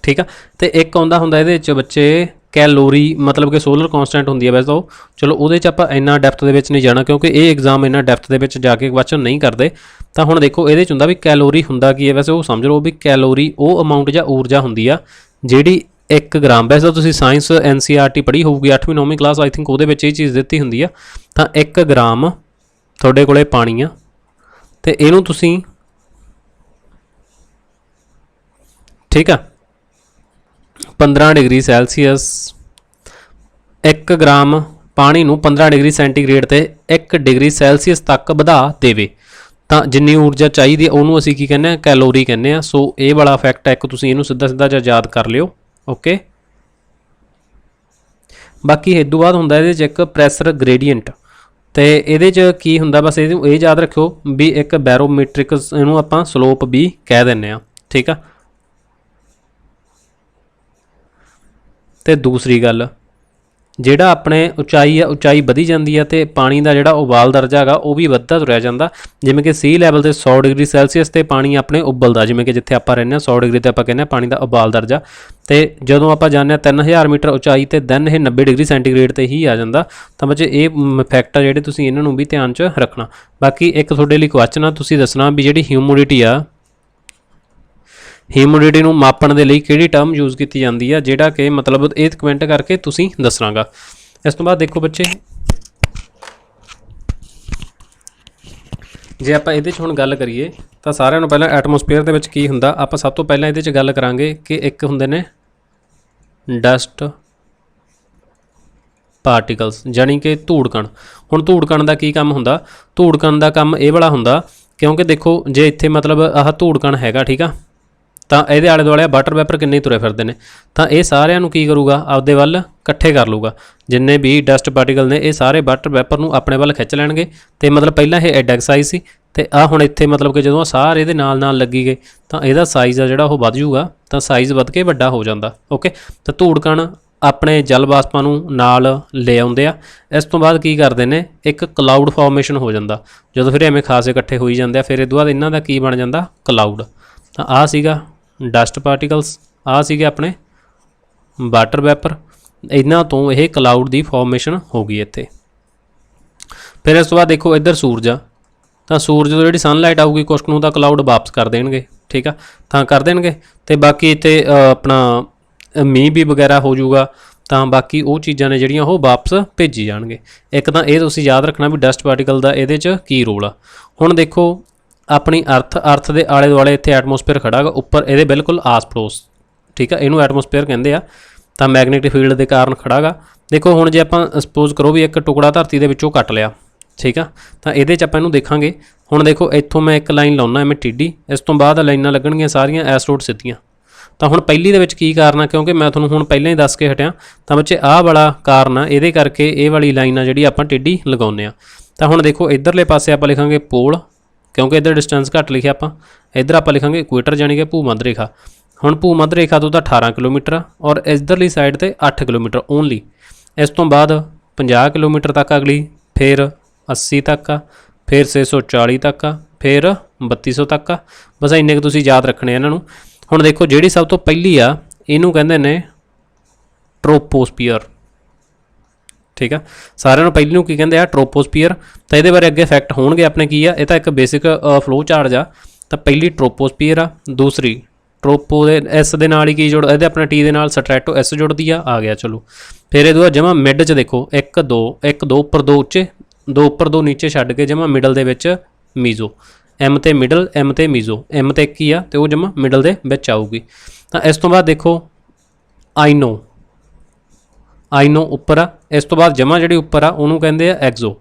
ਠੀਕ ਆ। ਤੇ ਇੱਕ ਆਉਂਦਾ ਹੁੰਦਾ ਇਹਦੇ ਵਿੱਚ ਬੱਚੇ ਕੈਲੋਰੀ, ਮਤਲਬ ਕਿ ਸੋਲਰ ਕੌਂਸਟੈਂਟ ਹੁੰਦੀ ਹੈ ਵੈਸੇ ਤਾਂ ਉਹ, ਚਲੋ ਉਹਦੇ 'ਚ ਆਪਾਂ ਇੰਨਾ ਡੈਪਥ ਦੇ ਵਿੱਚ ਨਹੀਂ ਜਾਣਾ ਕਿਉਂਕਿ ਇਹ ਐਗਜ਼ਾਮ ਇੰਨਾ ਡੈਪਥ ਦੇ ਵਿੱਚ ਜਾ ਕੇ ਕੁਐਸਚਨ ਨਹੀਂ ਕਰਦੇ। ਤਾਂ ਹੁਣ ਦੇਖੋ ਇਹਦੇ 'ਚ ਹੁੰਦਾ ਵੀ ਕੈਲੋਰੀ ਹੁੰਦਾ ਕੀ ਹੈ, ਵੈਸੇ ਉਹ ਸਮਝ ਲਓ ਵੀ ਕੈਲੋਰੀ ਉਹ ਅਮਾਊਂਟ ਜਾਂ ਊਰਜਾ ਹੁੰਦੀ ਆ ਜਿਹੜੀ 1 ਗ੍ਰਾਮ, ਵੈਸੇ ਤਾਂ ਤੁਸੀਂ ਸਾਇੰਸ NCERT ਪੜ੍ਹੀ ਹੋਊਗੀ 8ਵੀਂ 9ਵੀਂ ਕਲਾਸ ਆਈ ਥਿੰਕ, ਉਹਦੇ ਵਿੱਚ ਇਹ ਚੀਜ਼ ਦਿੱਤੀ ਹੁੰਦੀ ਆ। ਤਾਂ 1 ਗ੍ਰਾਮ ਤੁਹਾਡੇ ਕੋਲੇ ਪਾਣੀ ਆ ਤੇ ਇਹਨੂੰ ਤੁਸੀਂ, ਠੀਕ ਆ, 15 ਡਿਗਰੀ ਸੈਲਸੀਅਸ, 1 ਗ੍ਰਾਮ ਪਾਣੀ ਨੂੰ 15 ਡਿਗਰੀ ਸੈਂਟੀਗ੍ਰੇਡ ਤੇ 1 ਡਿਗਰੀ ਸੈਲਸੀਅਸ ਤੱਕ ਵਧਾ ਦੇਵੇ ਤਾਂ ਜਿੰਨੀ ਊਰਜਾ ਚਾਹੀਦੀ ਹੈ ਉਹਨੂੰ ਅਸੀਂ ਕੀ ਕਹਿੰਦੇ ਹਾਂ, ਕੈਲੋਰੀ ਕਹਿੰਦੇ ਆ। ਸੋ ਇਹ ਵਾਲਾ ਫੈਕਟ ਹੈ ਇੱਕ, ਤੁਸੀਂ ਇਹਨੂੰ ਸਿੱਧਾ ਜਿਹਾ ਯਾਦ ਕਰ ਲਿਓ। ਓਕੇ, ਬਾਕੀ ਇਹ ਤੋਂ ਬਾਅਦ ਹੁੰਦਾ ਇਹਦੇ 'ਚ ਇੱਕ ਪ੍ਰੈਸ਼ਰ ਗ੍ਰੇਡੀਐਂਟ, ਤੇ ਇਹਦੇ 'ਚ ਕੀ ਹੁੰਦਾ ਬਸ ਇਹਨੂੰ ਇਹ ਯਾਦ ਰੱਖਿਓ ਵੀ ਇੱਕ ਬੈਰੋਮੀਟ੍ਰਿਕ, ਇਹਨੂੰ ਆਪਾਂ ਸਲੋਪ ਵੀ ਕਹਿ ਦਿੰਦੇ ਆ, ਠੀਕ ਆ। ਤੇ ਦੂਸਰੀ ਗੱਲ ਜਿਹੜਾ ਆਪਣੇ ਉਚਾਈ ਆ, ਉਚਾਈ ਵਧੀ ਜਾਂਦੀ ਆ ਤੇ ਪਾਣੀ ਦਾ ਜਿਹੜਾ ਉਬਾਲ ਦਰਜਾ ਹੈਗਾ ਉਹ ਵੀ ਵੱਧਦਾ ਤੁਰਿਆ ਜਾਂਦਾ। ਜਿਵੇਂ ਕਿ ਸੀ ਲੈਵਲ ਤੇ 100 ਡਿਗਰੀ ਸੈਲਸੀਅਸ ਤੇ ਪਾਣੀ ਆਪਣੇ ਉਬਲਦਾ, ਜਿਵੇਂ ਕਿ ਜਿੱਥੇ ਆਪਾਂ ਰਹਿੰਦੇ ਹਾਂ 100 ਡਿਗਰੀ ਤੇ ਆਪਾਂ ਕਹਿੰਦੇ ਹਾਂ ਪਾਣੀ ਦਾ ਉਬਾਲ ਦਰਜਾ। ਤੇ ਜਦੋਂ ਆਪਾਂ ਜਾਂਦੇ ਹਾਂ 3000 ਮੀਟਰ ਉਚਾਈ ਤੇ ਦੈਨ ਇਹ 90 ਡਿਗਰੀ ਸੈਂਟੀਗ੍ਰੇਡ ਤੇ ਹੀ ਆ ਜਾਂਦਾ। ਤਾਂ ਬੱਚੇ ਇਹ ਫੈਕਟ ਆ ਜਿਹੜੇ ਤੁਸੀਂ ਇਹਨਾਂ ਨੂੰ ਵੀ ਧਿਆਨ 'ਚ ਰੱਖਣਾ। ਬਾਕੀ ਇੱਕ ਤੁਹਾਡੇ ਲਈ ਕੁਐਸਚਨ ਆ, ਤੁਸੀਂ ਦੱਸਣਾ ਵੀ ਜਿਹੜੀ ਹਿਊਮਿਡਿਟੀ ਆ, ਹਿਊਮਿਡਿਟੀ ਨੂੰ ਮਾਪਣ ਦੇ ਲਈ ਕਿਹੜੀ ਟਰਮ ਯੂਜ਼ ਕੀਤੀ ਜਾਂਦੀ ਆ, ਜਿਹੜਾ ਕਿ ਮਤਲਬ ਇਹ ਕਮੈਂਟ ਕਰਕੇ ਤੁਸੀਂ ਦੱਸਣਾਗਾ। ਇਸ ਤੋਂ ਬਾਅਦ ਦੇਖੋ ਬੱਚੇ, ਜੇ ਆਪਾਂ ਇਹਦੇ 'ਚ ਹੁਣ ਗੱਲ ਕਰੀਏ ਤਾਂ ਸਾਰਿਆਂ ਨੂੰ ਪਹਿਲਾਂ ਐਟਮੋਸਫੇਅਰ ਦੇ ਵਿੱਚ ਕੀ ਹੁੰਦਾ, ਆਪਾਂ ਸਭ ਤੋਂ ਪਹਿਲਾਂ ਇਹਦੇ 'ਚ ਗੱਲ ਕਰਾਂਗੇ ਕਿ ਇੱਕ ਹੁੰਦੇ ਨੇ ਡਸਟ ਪਾਰਟੀਕਲਸ, ਜਾਣੀ ਕਿ ਧੂੜ ਕਣ। ਹੁਣ ਧੂੜ ਕਣ ਦਾ ਕੀ ਕੰਮ ਹੁੰਦਾ? ਧੂੜ ਕਣ ਦਾ ਕੰਮ ਇਹ ਵਾਲਾ ਹੁੰਦਾ, ਕਿਉਂਕਿ ਦੇਖੋ ਜੇ ਇੱਥੇ ਮਤਲਬ ਆਹ ਧੂੜ ਕਣ ਹੈਗਾ, ਠੀਕ ਆ, ਤਾਂ ਇਹਦੇ ਆਲੇ ਦੁਆਲੇ ਵਾਟਰ ਵੈਪਰ ਕਿੰਨੇ ਤੁਰੇ ਫਿਰਦੇ ਨੇ, ਤਾਂ ਇਹ ਸਾਰਿਆਂ ਨੂੰ ਕੀ ਕਰੂਗਾ, ਆਪਦੇ ਵੱਲ ਇਕੱਠੇ ਕਰ ਲੂਗਾ। ਜਿੰਨੇ ਵੀ ਡਸਟ ਪਾਰਟੀਕਲ ਨੇ ਇਹ ਸਾਰੇ ਵਾਟਰ ਵੈਪਰ ਨੂੰ ਆਪਣੇ ਵੱਲ ਖਿੱਚ ਲੈਣਗੇ। ਤੇ ਮਤਲਬ ਪਹਿਲਾਂ ਇਹ ਐਡਾ ਸਾਈਜ਼ ਸੀ ਤੇ ਆ ਹੁਣ ਇੱਥੇ ਮਤਲਬ ਕਿ ਜਦੋਂ ਸਾਰੇ ਇਹਦੇ ਨਾਲ ਲੱਗੀ ਗਏ ਤਾਂ ਇਹਦਾ ਸਾਈਜ਼ ਆ ਜਿਹੜਾ ਉਹ ਵੱਧ ਜੂਗਾ, ਤਾਂ ਸਾਈਜ਼ ਵੱਧ ਕੇ ਵੱਡਾ ਹੋ ਜਾਂਦਾ। ਓਕੇ, ਤਾਂ ਧੂੜ ਕਣ ਆਪਣੇ ਜਲ ਵਾਸਪਾਂ ਨੂੰ ਨਾਲ ਲੈ ਆਉਂਦੇ ਆ। ਇਸ ਤੋਂ ਬਾਅਦ ਕੀ ਕਰਦੇ ਨੇ, ਇੱਕ ਕਲਾਊਡ ਫਾਰਮੇਸ਼ਨ ਹੋ ਜਾਂਦਾ। ਜਦੋਂ ਫਿਰ ਐਵੇਂ ਖਾਸੇ ਇਕੱਠੇ ਹੋਈ ਜਾਂਦੇ ਆ, ਫਿਰ ਇਹ ਤੋਂ ਬਾਅਦ ਇਹਨਾਂ ਦਾ ਕੀ ਬਣ ਜਾਂਦਾ, ਕਲਾਊਡ। ਤਾਂ ਆਹ ਸੀਗਾ ਡਸਟ ਪਾਰਟੀਕਲਸ, ਆਹ ਸੀਗੇ ਆਪਣੇ ਵਾਟਰ ਵੈਪਰ, ਇਹਨਾਂ ਤੋਂ ਇਹ ਕਲਾਊਡ ਦੀ ਫਾਰਮੇਸ਼ਨ ਹੋ ਗਈ ਇੱਥੇ। ਫਿਰ ਇਸ ਤੋਂ ਬਾਅਦ ਦੇਖੋ ਇੱਧਰ ਸੂਰਜ ਆ, ਤਾਂ ਸੂਰਜ ਤੋਂ ਜਿਹੜੀ ਸਨਲਾਈਟ ਆਊਗੀ ਕੁਛ ਨੂੰ ਤਾਂ ਕਲਾਊਡ ਵਾਪਸ ਕਰ ਦੇਣਗੇ, ਠੀਕ ਆ, ਤਾਂ ਕਰ ਦੇਣਗੇ। ਤੇ ਬਾਕੀ ਇੱਥੇ ਆਪਣਾ ਮੀਂਹ ਵੀ ਵਗੈਰਾ ਹੋ ਜਾਊਗਾ, ਤਾਂ ਬਾਕੀ ਉਹ ਚੀਜ਼ਾਂ ਨੇ ਜਿਹੜੀਆਂ ਉਹ ਵਾਪਸ ਭੇਜੀ ਜਾਣਗੇ। ਇੱਕ ਤਾਂ ਇਹ ਤੁਸੀਂ ਯਾਦ ਰੱਖਣਾ ਵੀ ਡਸਟ ਪਾਰਟੀਕਲ ਦਾ ਇਹਦੇ 'ਚ ਕੀ ਰੋਲ ਆ। ਹੁਣ ਦੇਖੋ ਆਪਣੀ ਅਰਥ ਦੇ ਆਲੇ ਦੁਆਲੇ ਇੱਥੇ ਐਟਮੋਸਫੇਅਰ ਖੜਾ ਗਾ, ਉੱਪਰ ਇਹਦੇ ਬਿਲਕੁਲ ਆਸ ਪੜੋਸ, ਠੀਕ ਆ, ਇਹਨੂੰ ਐਟਮੋਸਫੇਅਰ ਕਹਿੰਦੇ ਆ। ਤਾਂ ਮੈਗਨੈਟਿਕ ਫੀਲਡ ਦੇ ਕਾਰਨ ਖੜਾ ਗਾ। ਦੇਖੋ ਹੁਣ ਜੇ ਆਪਾਂ ਸਪੋਜ਼ ਕਰੋ ਵੀ ਇੱਕ ਟੁਕੜਾ ਧਰਤੀ ਦੇ ਵਿੱਚੋਂ ਕੱਟ ਲਿਆ, ਠੀਕ ਆ, ਤਾਂ ਇਹਦੇ 'ਚ ਆਪਾਂ ਇਹਨੂੰ ਦੇਖਾਂਗੇ। ਹੁਣ ਦੇਖੋ ਇੱਥੋਂ ਮੈਂ ਇੱਕ ਲਾਈਨ ਲਾਉਣਾ ਐਵੇਂ ਟੇਢੀ, ਇਸ ਤੋਂ ਬਾਅਦ ਲਾਈਨਾਂ ਲੱਗਣਗੀਆਂ ਸਾਰੀਆਂ ਐਸ ਰੋਡ ਸਿੱਧੀਆਂ। ਤਾਂ ਹੁਣ ਪਹਿਲੀ ਦੇ ਵਿੱਚ ਕੀ ਕਾਰਨ ਆ, ਕਿਉਂਕਿ ਮੈਂ ਤੁਹਾਨੂੰ ਹੁਣ ਪਹਿਲਾਂ ਹੀ ਦੱਸ ਕੇ ਹਟਿਆ, ਤਾਂ ਬੱਚੇ ਆਹ ਵਾਲਾ ਕਾਰਨ ਆ, ਇਹਦੇ ਕਰਕੇ ਇਹ ਵਾਲੀ ਲਾਈਨ ਆ ਜਿਹੜੀ ਆਪਾਂ ਟੇਢੀ ਲਗਾਉਂਦੇ ਆ। ਤਾਂ ਹੁਣ ਦੇਖੋ ਇੱਧਰਲੇ ਪਾਸੇ ਆਪਾਂ ਲਿਖਾਂਗੇ ਪੋਲ, ਕਿਉਂਕਿ ਇੱਧਰ ਡਿਸਟੈਂਸ ਘੱਟ ਲਿਖਿਆ ਆਪਾਂ। ਇੱਧਰ ਆਪਾਂ ਲਿਖਾਂਗੇ ਇਕੁਏਟਰ, ਜਾਣੀ ਕਿ ਭੂ ਮੱਧ ਰੇਖਾ। ਹੁਣ ਭੂ ਮੱਧ ਰੇਖਾ ਤੋਂ ਤਾਂ 18 ਕਿਲੋਮੀਟਰ ਆ ਔਰ ਇੱਧਰਲੀ ਸਾਈਡ 'ਤੇ 8 ਕਿਲੋਮੀਟਰ ਓਨਲੀ। ਇਸ ਤੋਂ ਬਾਅਦ 50 ਕਿਲੋਮੀਟਰ ਤੱਕ ਅਗਲੀ, ਫਿਰ 80 ਤੱਕ ਆ, ਫਿਰ 640 ਤੱਕ ਆ, ਫਿਰ 3200 ਤੱਕ ਆ। ਬਸ ਇੰਨੇ ਕੁ ਤੁਸੀਂ ਯਾਦ ਰੱਖਣੇ ਇਹਨਾਂ ਨੂੰ। ਹੁਣ ਦੇਖੋ ਜਿਹੜੀ ਸਭ ਤੋਂ ਪਹਿਲੀ ਆ ਇਹਨੂੰ ਕਹਿੰਦੇ ਨੇ ਟ੍ਰੋਪੋਸਫੀਅਰ, ठीक है। सारिਆਂ ਨੂੰ ਪਹਿਲੀ ਨੂੰ ਕੀ ਕਹਿੰਦੇ ਆ ट्रोपोस्फीयर। ਤਾਂ ਇਹਦੇ ਬਾਰੇ ਅੱਗੇ ਫੈਕਟ ਹੋਣਗੇ ਆਪਣੇ ਕੀ ਆ, ਇਹ ਤਾਂ ਇੱਕ ਬੇਸਿਕ ਫਲੋ ਚਾਰਜ ਆ। ਤਾਂ ਪਹਿਲੀ ट्रोपोस्फीयर ਆ, दूसरी ट्रोपो ਦੇ ਐਸ ਦੇ ਨਾਲ ਹੀ ਕੀ ਜੁੜ ਇਹਦੇ ਆਪਣੇ ਟੀ ਦੇ ਨਾਲ ਸਟਰੈਟੋ ਐਸ ਜੁੜਦੀ ਆ ਗਿਆ। ਚਲੋ ਫਿਰ ਇਹਦੇ ਬਾਅਦ ਜਮਾ ਮਿਡ 'ਚ ਦੇਖੋ 1 2 1 2 ਉੱਪਰ 2 ਉੱਚੇ 2 ਉੱਪਰ 2 ਨੀਚੇ ਛੱਡ ਕੇ ਜਮਾ ਮਿਡਲ ਦੇ ਵਿੱਚ ਮੀਜ਼ੋ, ਐਮ ਤੇ ਮਿਡਲ ਐਮ ਤੇ ਮੀਜ਼ੋ, ਐਮ ਤੇ ਇੱਕ ਹੀ ਆ ਤੇ ਉਹ ਜਮਾ ਮਿਡਲ ਦੇ ਵਿੱਚ ਆਊਗੀ। ਤਾਂ ਇਸ ਤੋਂ ਬਾਅਦ ਦੇਖੋ ਆਈਨੋ ਉੱਪਰ ਆ। ਇਸ ਤੋਂ ਬਾਅਦ ਜਮਾ ਜਿਹੜੀ ਉੱਪਰ ਆ ਉਹਨੂੰ ਕਹਿੰਦੇ ਆ ਐਗਜ਼ੋ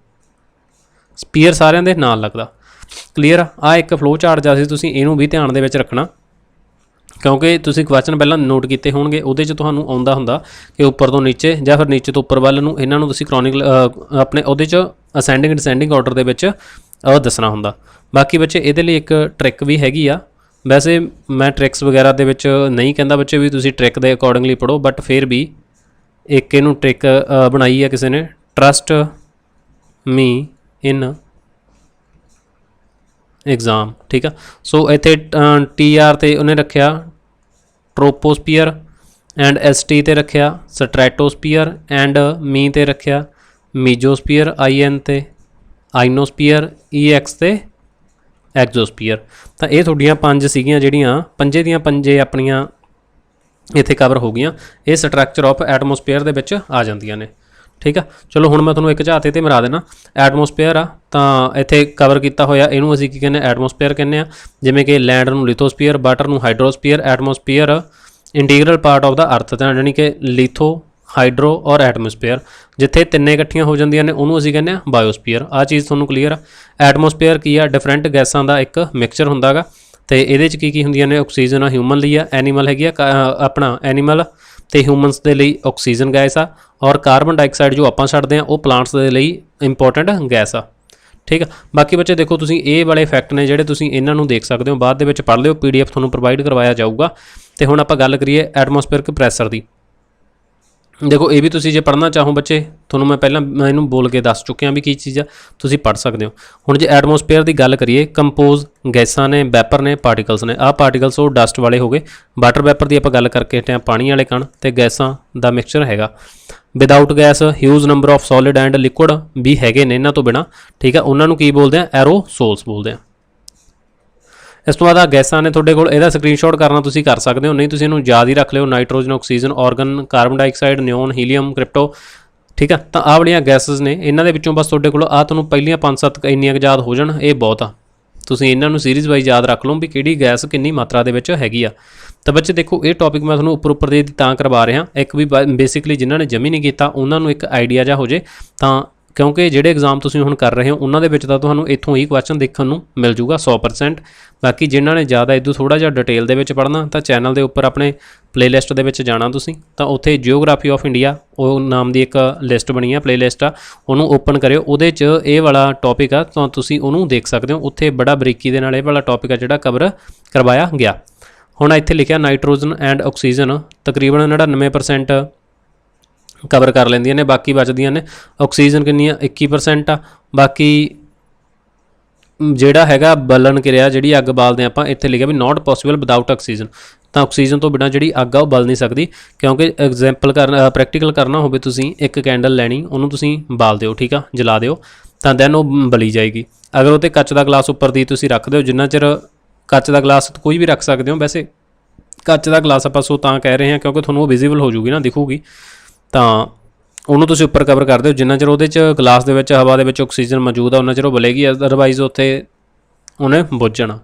ਸਪੀਅਰ, ਸਾਰਿਆਂ ਦੇ ਨਾਲ ਲੱਗਦਾ। ਕਲੀਅਰ ਆ ਇੱਕ ਫਲੋ ਚਾਰਟ ਆ ਸੀ, ਤੁਸੀਂ ਇਹਨੂੰ ਵੀ ਧਿਆਨ ਦੇ ਵਿੱਚ ਰੱਖਣਾ ਕਿਉਂਕਿ ਤੁਸੀਂ ਕੁਐਸਚਨ ਪਹਿਲਾਂ ਨੋਟ ਕੀਤੇ ਹੋਣਗੇ, ਉਹਦੇ 'ਚ ਤੁਹਾਨੂੰ ਆਉਂਦਾ ਹੁੰਦਾ ਕਿ ਉੱਪਰ ਤੋਂ ਨੀਚੇ ਜਾਂ ਫਿਰ ਨੀਚੇ ਤੋਂ ਉੱਪਰ ਵੱਲ ਨੂੰ ਇਹਨਾਂ ਨੂੰ ਤੁਸੀਂ ਕ੍ਰੋਨਿਕਲ ਆਪਣੇ ਉਹਦੇ 'ਚ ਅਸੈਂਡਿੰਗ ਡਿਸੈਂਡਿੰਗ ਆਰਡਰ ਦੇ ਵਿੱਚ ਦੱਸਣਾ ਹੁੰਦਾ। ਬਾਕੀ ਬੱਚੇ ਇਹਦੇ ਲਈ ਇੱਕ ਟ੍ਰਿਕ ਵੀ ਹੈਗੀ ਆ। ਵੈਸੇ ਮੈਂ ਟ੍ਰਿਕਸ ਵਗੈਰਾ ਦੇ ਵਿੱਚ ਨਹੀਂ ਕਹਿੰਦਾ ਬੱਚੇ ਵੀ ਤੁਸੀਂ ਟ੍ਰਿਕ ਦੇ ਅਕੋਰਡਿੰਗਲੀ ਪੜ੍ਹੋ, ਬਟ ਫਿਰ ਵੀ ਇੱਕ ਇਹਨੂੰ ਟ੍ਰਿਕ ਬਣਾਈ ਆ ਕਿਸੇ ਨੇ, ਟਰਸਟ ਮੀ ਇਨ एग्जाम। ठीक है। सो इत्थे टी आर ते उन्हें रखिया ट्रोपोस्फीयर एंड एस टी ते रखिया स्ट्रैटोस्फीयर एंड मी ते रखिया मीजोस्फीयर आई एन ते आइनोस्फीयर ई एक्स ते एग्जोस्फीयर। तो ये थोड़ियां 5 सीगियां जिहड़ियां पंजे दियां पंजे अपनियां इत्थे कवर हो गई। ये स्ट्रक्चर ऑफ एटमोसफेयर दे विच आ जांदियां ने। ठीक है। चलो हुण मैं तुहानूं एक झाते ते मरा देना। एटमोसफेयर आ तां इत्थे कवर कीता होया, इहनूं असीं की कहने एटमोसफेयर कहने आ। जिवें कि लैंड नूं लिथोस्फीयर, वाटर नूं hydrosphere, atmosphere integral part of the earth, तां जानी कि लिथो हाइड्रो और एटमोसफेयर जिथे तिन्ने इकट्ठियां हो जांदियां ने ਉਹਨੂੰ ਅਸੀਂ ਕਹਿੰਦੇ आ बायोस्फीयर। आ चीज़ ਤੁਹਾਨੂੰ क्लीयर आ। एटमोसफेयर की आ डिफरेंट गैसां ਦਾ ਇੱਕ मिक्सचर ਹੁੰਦਾ ਗਾ ਤੇ ਇਹਦੇ 'ਚ ਕੀ ਹੁੰਦੀਆਂ ਨੇ, ਆਕਸੀਜਨ ਆ ਹਿਊਮਨ ਲਈ ਆ, ਐਨੀਮਲ ਹੈਗੀ ਆ ਆਪਣਾ ਐਨੀਮਲ ਤੇ ਹਿਊਮਨਸ ਦੇ ਲਈ ਆਕਸੀਜਨ ਗੈਸ ਆ, ਔਰ ਕਾਰਬਨ ਡਾਈਆਕਸਾਈਡ ਜੋ ਆਪਾਂ ਛੱਡਦੇ ਆ ਉਹ ਪਲਾਂਟਸ ਦੇ ਲਈ ਇੰਪੋਰਟੈਂਟ ਗੈਸ ਆ। ਠੀਕ ਆ। ਬਾਕੀ ਬੱਚੇ ਦੇਖੋ ਤੁਸੀਂ ਇਹ ਵਾਲੇ ਫੈਕਟ ਨੇ ਜਿਹੜੇ ਤੁਸੀਂ ਇਹਨਾਂ ਨੂੰ ਦੇਖ ਸਕਦੇ ਹੋ, ਬਾਅਦ ਦੇ ਵਿੱਚ ਪੜ੍ਹ ਲਿਓ, PDF ਤੁਹਾਨੂੰ ਪ੍ਰੋਵਾਈਡ ਕਰਵਾਇਆ ਜਾਊਗਾ। ਤੇ ਹੁਣ ਆਪਾਂ ਗੱਲ ਕਰੀਏ ਐਟਮੋਸਫੇਅਰਿਕ ਪ੍ਰੈਸ਼ਰ ਦੀ। देखो ये भी तुसी जे पढ़ना चाहो बच्चे, थोनों मैं पहला मैं इनू बोल के दस चुकिया भी की चीज़ आ, तुसी पढ़ सकते हो। हुण जे एटमोसफेयर की गल करिए, कंपोज गैसां ने, वैपर ने, पार्टिकल्स ने। आ पार्टिकल्स वो डस्ट वाले हो गए। वाटर वैपर की आपां गल करके हटे पानी वाले कण, ते गैसां दा मिक्सचर हैगा। Without gas huge number of solid and liquid भी हैगे ने इन्हां तो बिना। ठीक है। उन्हां नूं की बोलते हैं, एरोसोल्स बोलते हैं। इस तो बाद आ गैसां ने तुहाडे कोल, इहदा स्क्रीनशॉट करना तुसीं कर सकते हो, नहीं तुसीं इहनूं याद ही रख लिओ। Nitrogen, oxygen, argon, carbon dioxide, neon, helium, krypton. ठीक है। तो आ वालियां गैसेस ने, इन्हां दे विच्चों बस तुहाडे कोल आ तुहानूं पहिलियां 5-7 इंनियां याद हो जाण, ये बहुत आ। तुसीं इन्हां नूं सीरीज़ वाइज याद रख लो भी किहड़ी गैस किन्नी मात्रा दे विच हैगी आ। तो बच्चे देखो ये टॉपिक मैं तुहानूं उपर दे तां करवा रहा, एक भी बेसिकली जिन्हां ने जमी नहीं कीता उन्हां नूं एक आइडिया जा हो जे, तां क्योंकि ਜਿਹੜੇ एग्जाम ਤੁਸੀਂ ਹੁਣ ਕਰ ਰਹੇ ਹੋ ਉਹਨਾਂ ਦੇ ਵਿੱਚ ਤਾਂ ਤੁਹਾਨੂੰ ਇੱਥੋਂ ਹੀ ਕੁਐਸਚਨ ਦੇਖਣ ਨੂੰ ਮਿਲ ਜੂਗਾ 100%। ਬਾਕੀ ਜਿਨ੍ਹਾਂ ਨੇ ਜ਼ਿਆਦਾ ਇਦੋਂ ਥੋੜਾ ਜਿਹਾ ਡਿਟੇਲ ਦੇ ਵਿੱਚ ਪੜ੍ਹਨਾ ਤਾਂ ਚੈਨਲ ਦੇ ਉੱਪਰ ਆਪਣੇ ਪਲੇਲਿਸਟ ਦੇ ਵਿੱਚ ਜਾਣਾ ਤੁਸੀਂ, ਤਾਂ ਉੱਥੇ ਜਿਓਗ੍ਰਾਫੀ ਆਫ ਇੰਡੀਆ ਉਹ ਨਾਮ ਦੀ ਇੱਕ ਲਿਸਟ ਬਣੀ ਆ, ਪਲੇਲਿਸਟ ਆ, ਉਹਨੂੰ ਓਪਨ ਕਰਿਓ। ਉਹਦੇ 'ਚ ਇਹ ਵਾਲਾ ਟੌਪਿਕ ਆ ਤਾਂ ਤੁਸੀਂ ਉਹਨੂੰ ਦੇਖ ਸਕਦੇ ਹੋ। ਉੱਥੇ ਬੜਾ ਬਰੀਕੀ ਦੇ ਨਾਲ ਇਹ ਵਾਲਾ ਟੌਪਿਕ ਆ ਜਿਹੜਾ ਕਵਰ ਕਰਵਾਇਆ ਗਿਆ। ਹੁਣ ਇੱਥੇ ਲਿਖਿਆ ਨਾਈਟ੍ਰੋਜਨ ਐਂਡ ਆਕਸੀਜਨ ਤਕਰੀਬਨ 99% कवर कर लेंदियां ने, बाकी बचदियां ने। ऑक्सीजन कितनी 21% आ। बाकी ਜਿਹੜਾ ਹੈਗਾ ਬਲਨ ਕਿਰਿਆ ਜਿਹੜੀ ਅੱਗ ਬਾਲਦੇ ਆਪਾਂ, ਇੱਥੇ ਲਿਖਿਆ ਵੀ ਨਾਟ ਪੋਸੀਬਲ ਵਿਦਾਊਟ ਆਕਸੀਜਨ। ਤਾਂ ਆਕਸੀਜਨ ਤੋਂ ਬਿਨਾਂ ਜਿਹੜੀ ਅੱਗ ਆ ਉਹ ਬਲ ਨਹੀਂ ਸਕਦੀ, ਕਿਉਂਕਿ ਐਗਜ਼ੈਂਪਲ ਕਰਨਾ ਪ੍ਰੈਕਟੀਕਲ ਕਰਨਾ ਹੋਵੇ ਤੁਸੀਂ ਇੱਕ ਕੈਂਡਲ ਲੈਣੀ, ਉਹਨੂੰ ਤੁਸੀਂ ਬਾਲ ਦਿਓ, ਠੀਕ ਆ, ਜਲਾ ਦਿਓ, ਤਾਂ ਦੈਨ ਉਹ ਬਲੀ ਜਾਏਗੀ। ਅਗਰ ਉਹ 'ਤੇ ਕੱਚ ਦਾ ਗਲਾਸ ਉੱਪਰ ਦੀ ਤੁਸੀਂ ਰੱਖ ਦਿਓ, ਜਿੰਨਾ ਚਿਰ ਕੱਚ ਦਾ ਗਲਾਸ ਕੋਈ ਵੀ ਰੱਖ ਸਕਦੇ ਹੋ, ਵੈਸੇ ਕੱਚ ਦਾ ਗਲਾਸ ਆਪਾਂ ਸੋ ਤਾਂ ਕਹਿ ਰਹੇ ਹਾਂ ਕਿਉਂਕਿ ਤੁਹਾਨੂੰ ਉਹ ਵਿਜ਼ੀਬਲ ਹੋ ਜੂਗੀ ਨਾ, ਦਿਖੂਗੀ, ਤਾਂ ਉਹਨੂੰ ਤੁਸੀਂ ਉੱਪਰ ਕਵਰ ਕਰ ਦਿਓ। ਜਿੰਨਾ ਚਿਰ ਉਹਦੇ 'ਚ ਗਲਾਸ ਦੇ ਵਿੱਚ ਹਵਾ ਦੇ ਵਿੱਚ ਆਕਸੀਜਨ ਮੌਜੂਦ ਆ ਉਹਨਾਂ ਚਿਰ ਉਹ ਬਲੇਗੀ, ਅਦਰਵਾਈਜ਼ ਉੱਥੇ ਉਹਨੇ ਬੁੱਝ ਜਾਣਾ।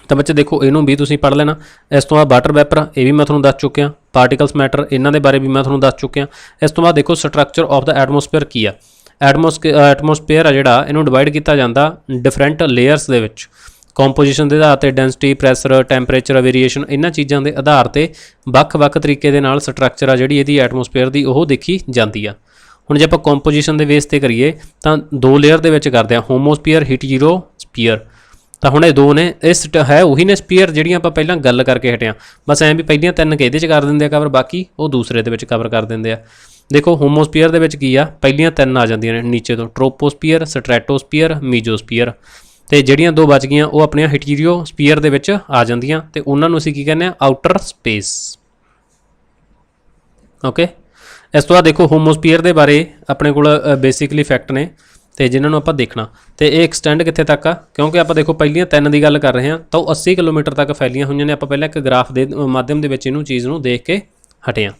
ਤਾਂ ਬੱਚੇ ਦੇਖੋ ਇਹਨੂੰ ਵੀ ਤੁਸੀਂ ਪੜ੍ਹ ਲੈਣਾ। ਇਸ ਤੋਂ ਬਾਅਦ ਵਾਟਰ ਵੈਪਰ, ਇਹ ਵੀ ਮੈਂ ਤੁਹਾਨੂੰ ਦੱਸ ਚੁੱਕਿਆ। ਪਾਰਟੀਕਲਸ ਮੈਟਰ, ਇਹਨਾਂ ਦੇ ਬਾਰੇ ਵੀ ਮੈਂ ਤੁਹਾਨੂੰ ਦੱਸ ਚੁੱਕਿਆ। ਇਸ ਤੋਂ ਬਾਅਦ ਦੇਖੋ ਸਟਰਕਚਰ ਆਫ ਦਾ ਐਟਮੋਸਫੇਅਰ ਕੀ ਆ। ਐਟਮੋਸਫੇਅਰ ਆ ਜਿਹੜਾ, ਇਹਨੂੰ ਡਿਵਾਈਡ ਕੀਤਾ ਜਾਂਦਾ ਡਿਫਰੈਂਟ ਲੇਅਰਸ ਦੇ ਵਿੱਚ। ਕੰਪੋਜੀਸ਼ਨ ਦੇ ਆਧਾਰ 'ਤੇ ਡੈਂਸਿਟੀ, ਪ੍ਰੈਸ਼ਰ, ਟੈਂਪਰੇਚਰ ਵੇਰੀਏਸ਼ਨ, ਇਹਨਾਂ ਚੀਜ਼ਾਂ ਦੇ ਆਧਾਰ 'ਤੇ ਵੱਖ-ਵੱਖ ਤਰੀਕੇ ਦੇ ਨਾਲ ਸਟਰਕਚਰ ਆ ਜਿਹੜੀ ਇਹਦੀ ਐਟਮੋਸਫੇਅਰ ਦੀ ਉਹ ਦੇਖੀ ਜਾਂਦੀ ਆ। ਹੁਣ ਜੇ ਆਪਾਂ ਕੰਪੋਜੀਸ਼ਨ ਦੇ ਬੇਸ 'ਤੇ ਕਰੀਏ ਤਾਂ 2 ਲੇਅਰ ਦੇ ਵਿੱਚ ਕਰਦੇ ਹਾਂ, ਹੋਮੋਸਫੀਅਰ, ਹੀਟੀਰੋਸਫੀਅਰ। ਤਾਂ ਹੁਣ ਇਹ 2 ਨੇ, ਇਸ ਹੈ ਉਹੀ ਨੇ ਸਪੀਅਰ ਜਿਹੜੀਆਂ ਆਪਾਂ ਪਹਿਲਾਂ ਗੱਲ ਕਰਕੇ ਹਟੇ ਹਾਂ। ਬਸ ਐਂ ਵੀ ਪਹਿਲੀਆਂ 3 ਇਹਦੇ 'ਚ ਕਰ ਦਿੰਦੇ ਆ ਕਵਰ, ਬਾਕੀ ਉਹ ਦੂਸਰੇ ਦੇ ਵਿੱਚ ਕਵਰ ਕਰ ਦਿੰਦੇ ਆ। ਦੇਖੋ ਹੋਮੋਸਫੀਅਰ ਦੇ ਵਿੱਚ ਕੀ ਆ, ਪਹਿਲੀਆਂ 3 ਆ ਜਾਂਦੀਆਂ ਨੇ ਨੀਚੇ ਤੋਂ, ਟ੍ਰੋਪੋਸਫੀਅਰ, ਸਟਰੈਟੋਸਫੀਅਰ, ਮੀਜੋਸਫੀਅਰ। ਤੇ ਜਿਹੜੀਆਂ 2 ਬਚ ਗਈਆਂ ਉਹ ਆਪਣੀਆਂ ਹੀਟੀਰੀਓਸਫੀਅਰ ਦੇ ਵਿੱਚ ਆ ਜਾਂਦੀਆਂ, ਤੇ ਉਹਨਾਂ ਨੂੰ ਅਸੀਂ ਕੀ ਕਹਿੰਦੇ ਆ, ਆਊਟਰ ਸਪੇਸ। ਓਕੇ। इस तो बाद देखो होमोस्फीयर के बारे अपने को बेसिकली फैक्ट ने तो जिन्होंने आप देखना तो ये एक्सटेंड कितने तक आ, क्योंकि आप देखो पहलियां 3 की गल कर रहे हैं तो 80 किलोमीटर तक फैलियां हुई ने। आप पहले एक ग्राफ के माध्यम के चीज़ को देख के हटे हाँ।